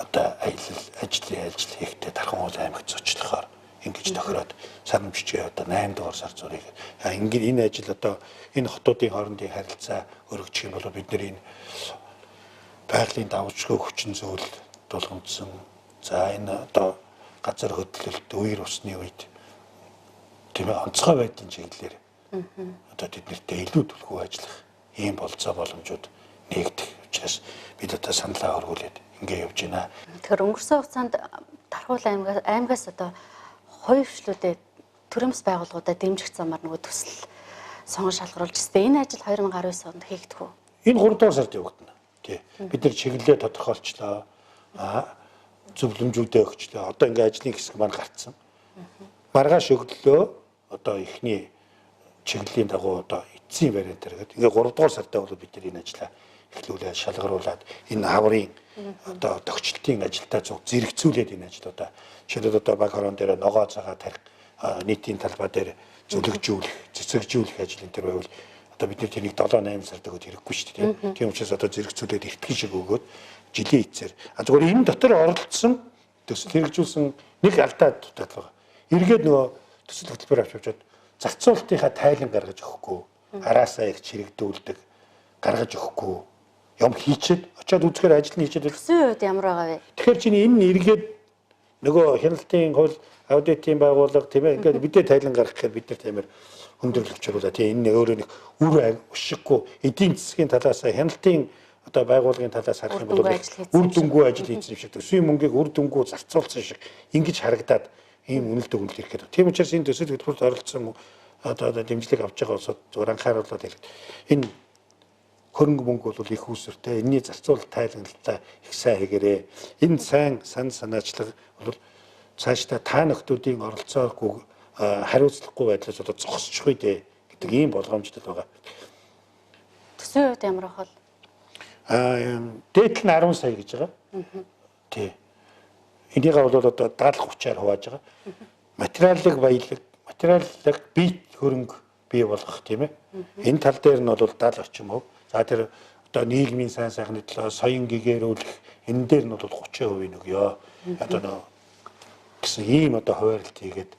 одоо ажил хийхдээ Тархан уул аймагт зочлохоор ингэж тохироод санамжчээ одоо 8 дугаар сар зургийг ингээд энэ ажил одоо энэ хотуудын хоорондын харилцаа өргөжих нь бол бидний энэ байгалийн давжгүй хүчин зүйл тулгамдсан. За энэ одоо газар хөдлөлт үер усны үед тийм ээ онцгой байдлын чиглэлээр одоо тэднэртэй илүү түлхүү ажиллах ийм болцоо боломжууд нэгдэх учраас бид одоо саналаа өргүүлээд ингэ явж байна. Тэгэхээр өнгөрсөн хугацаанд Тархуул аймгаас одоо хоёр хвшлүүдэд төрөмс байгууллагуудад дэмжих замаар нөгөө төсөл сонгон шалгаруулж байна. Энэ ажил 2019 онд хийгдэх үү? Энэ 3 дугаар сард явагдана. Тий. Бид нар чиглэлээ тодорхойлчлоо. Зөвлөмжүүдээ өгчлөө. Одоо ингээ ажлын хэсэг маань гарцсан. Маргааш өглөө одоо ихний чиглэлийн дагуу одоо эцсийн вариантаар гэдэг. Ингээ 3 дугаар сартаа бол бид нар энэ ажлаа эхлүүлээд шалгаруулад энэ хаврын одоо төгчлөлтийн ажилдаа зөв зэрэгцүүлээд энэ ажлуудаа жишээлбэл одоо баг хорон дээр ногоо цагаа тарих нийтийн талбай дээр зөвлөгжүүлэх, цэцэгжүүлэх ажил энэ төр байвал одоо бид нар тэрийг 7-8 сард өгöd хэрэггүй шүү дээ. Тийм учраас одоо зэрэгцүүлээд эртхэн шиг өгөөд жилийн эцээр зүгээр энэ дотор оролцсон төсөл хэрэгжүүлсэн нэг алдаа дутаад байгаа. Эргээд нөгөө төсөл хөтөлбөр авч яваад зарцуулалтынхаа тайлан гаргаж өгөхгүй, араасаа их чирэгдүүлдэг, гаргаж өгөхгүй юм хийчихэд очиод үзэхээр ажил нь хийчихэд төсвийн үед ямар байгаа вэ? Тэгэхээр чинь энэ эргээд нөгөө хяналтын хууль аудитын байгууллага тийм ээ ингээд мэдээ тайлан гаргах гэхээр бид нар тиймэр хүндрэлж оруулаа. Тийм энэ өөрөө нэг үр өшиггүй эдийн засгийн талаас хяналтын одоо байгууллагын талаас харах юм бол үр дүнгүй ажил хийсэн шиг төсвийн мөнгийг үр дүнгүй зарцуулсан шиг ингэж харагдаад ийм үнэлт өгнөл ирэхэд. Тийм учраас энэ төсөл хөтөлбөрт оролцсон одоо дэмжлэг авч байгаа улсууд зүгээр анхааруулаад ирэх. Энэ хөрөнгө мөнгө бол их үүсвэртэй. Энийний зарцуулалт тайлбарлалтаа их сайн хийгээрэй. Энэ сайн санаачлага бол цаашдаа та нөхдүүдийн оролцоогүй хариуцлагагүй байдлаас одоо зогсчих үү гэдэг ийм болгоомжтой байгаа. Төсвийн үед ямар ах вэ? Дээдл нь 10 сая гэж байгаа. Тий. Энийг бол одоо 70-30-аар хувааж байгаа. Материалын баялаг, материалын бие хөрөнгө бий болгох тийм ээ. Энэ тал дээр нь бол 70 орчим хувь. За тэр одоо нийгмийн сайн сайхны төлөө соён гэгэрүүлэх энэ дээр нь бол 30% нөгөө. Одоо нөө гэсэн ийм одоо хуваарлт хийгээд.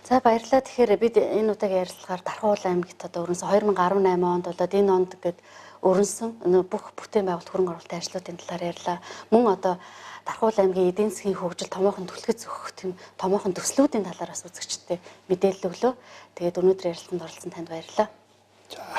За баярлалаа. Тэгэхээр бид энэ удаагийн ярилцлагаар Тархуул аймагт одоо өрнсөн 2018 онд болоод энэ онд гээд өрнсөн бүх бүтээн байгуулалт хөрөнгө оруулалтын ажлуудын талаар ярьлаа. Мөн одоо Тархуул аймгийн эдийн засгийн хөгжил томоохон түлхэж өгөх тийм томоохон төслүүдийн талаараас үзэгчтэй мэдээлэл өглөө. Тэгээд өнөөдөр ярилцлаганд оролцсон танд баярлалаа. За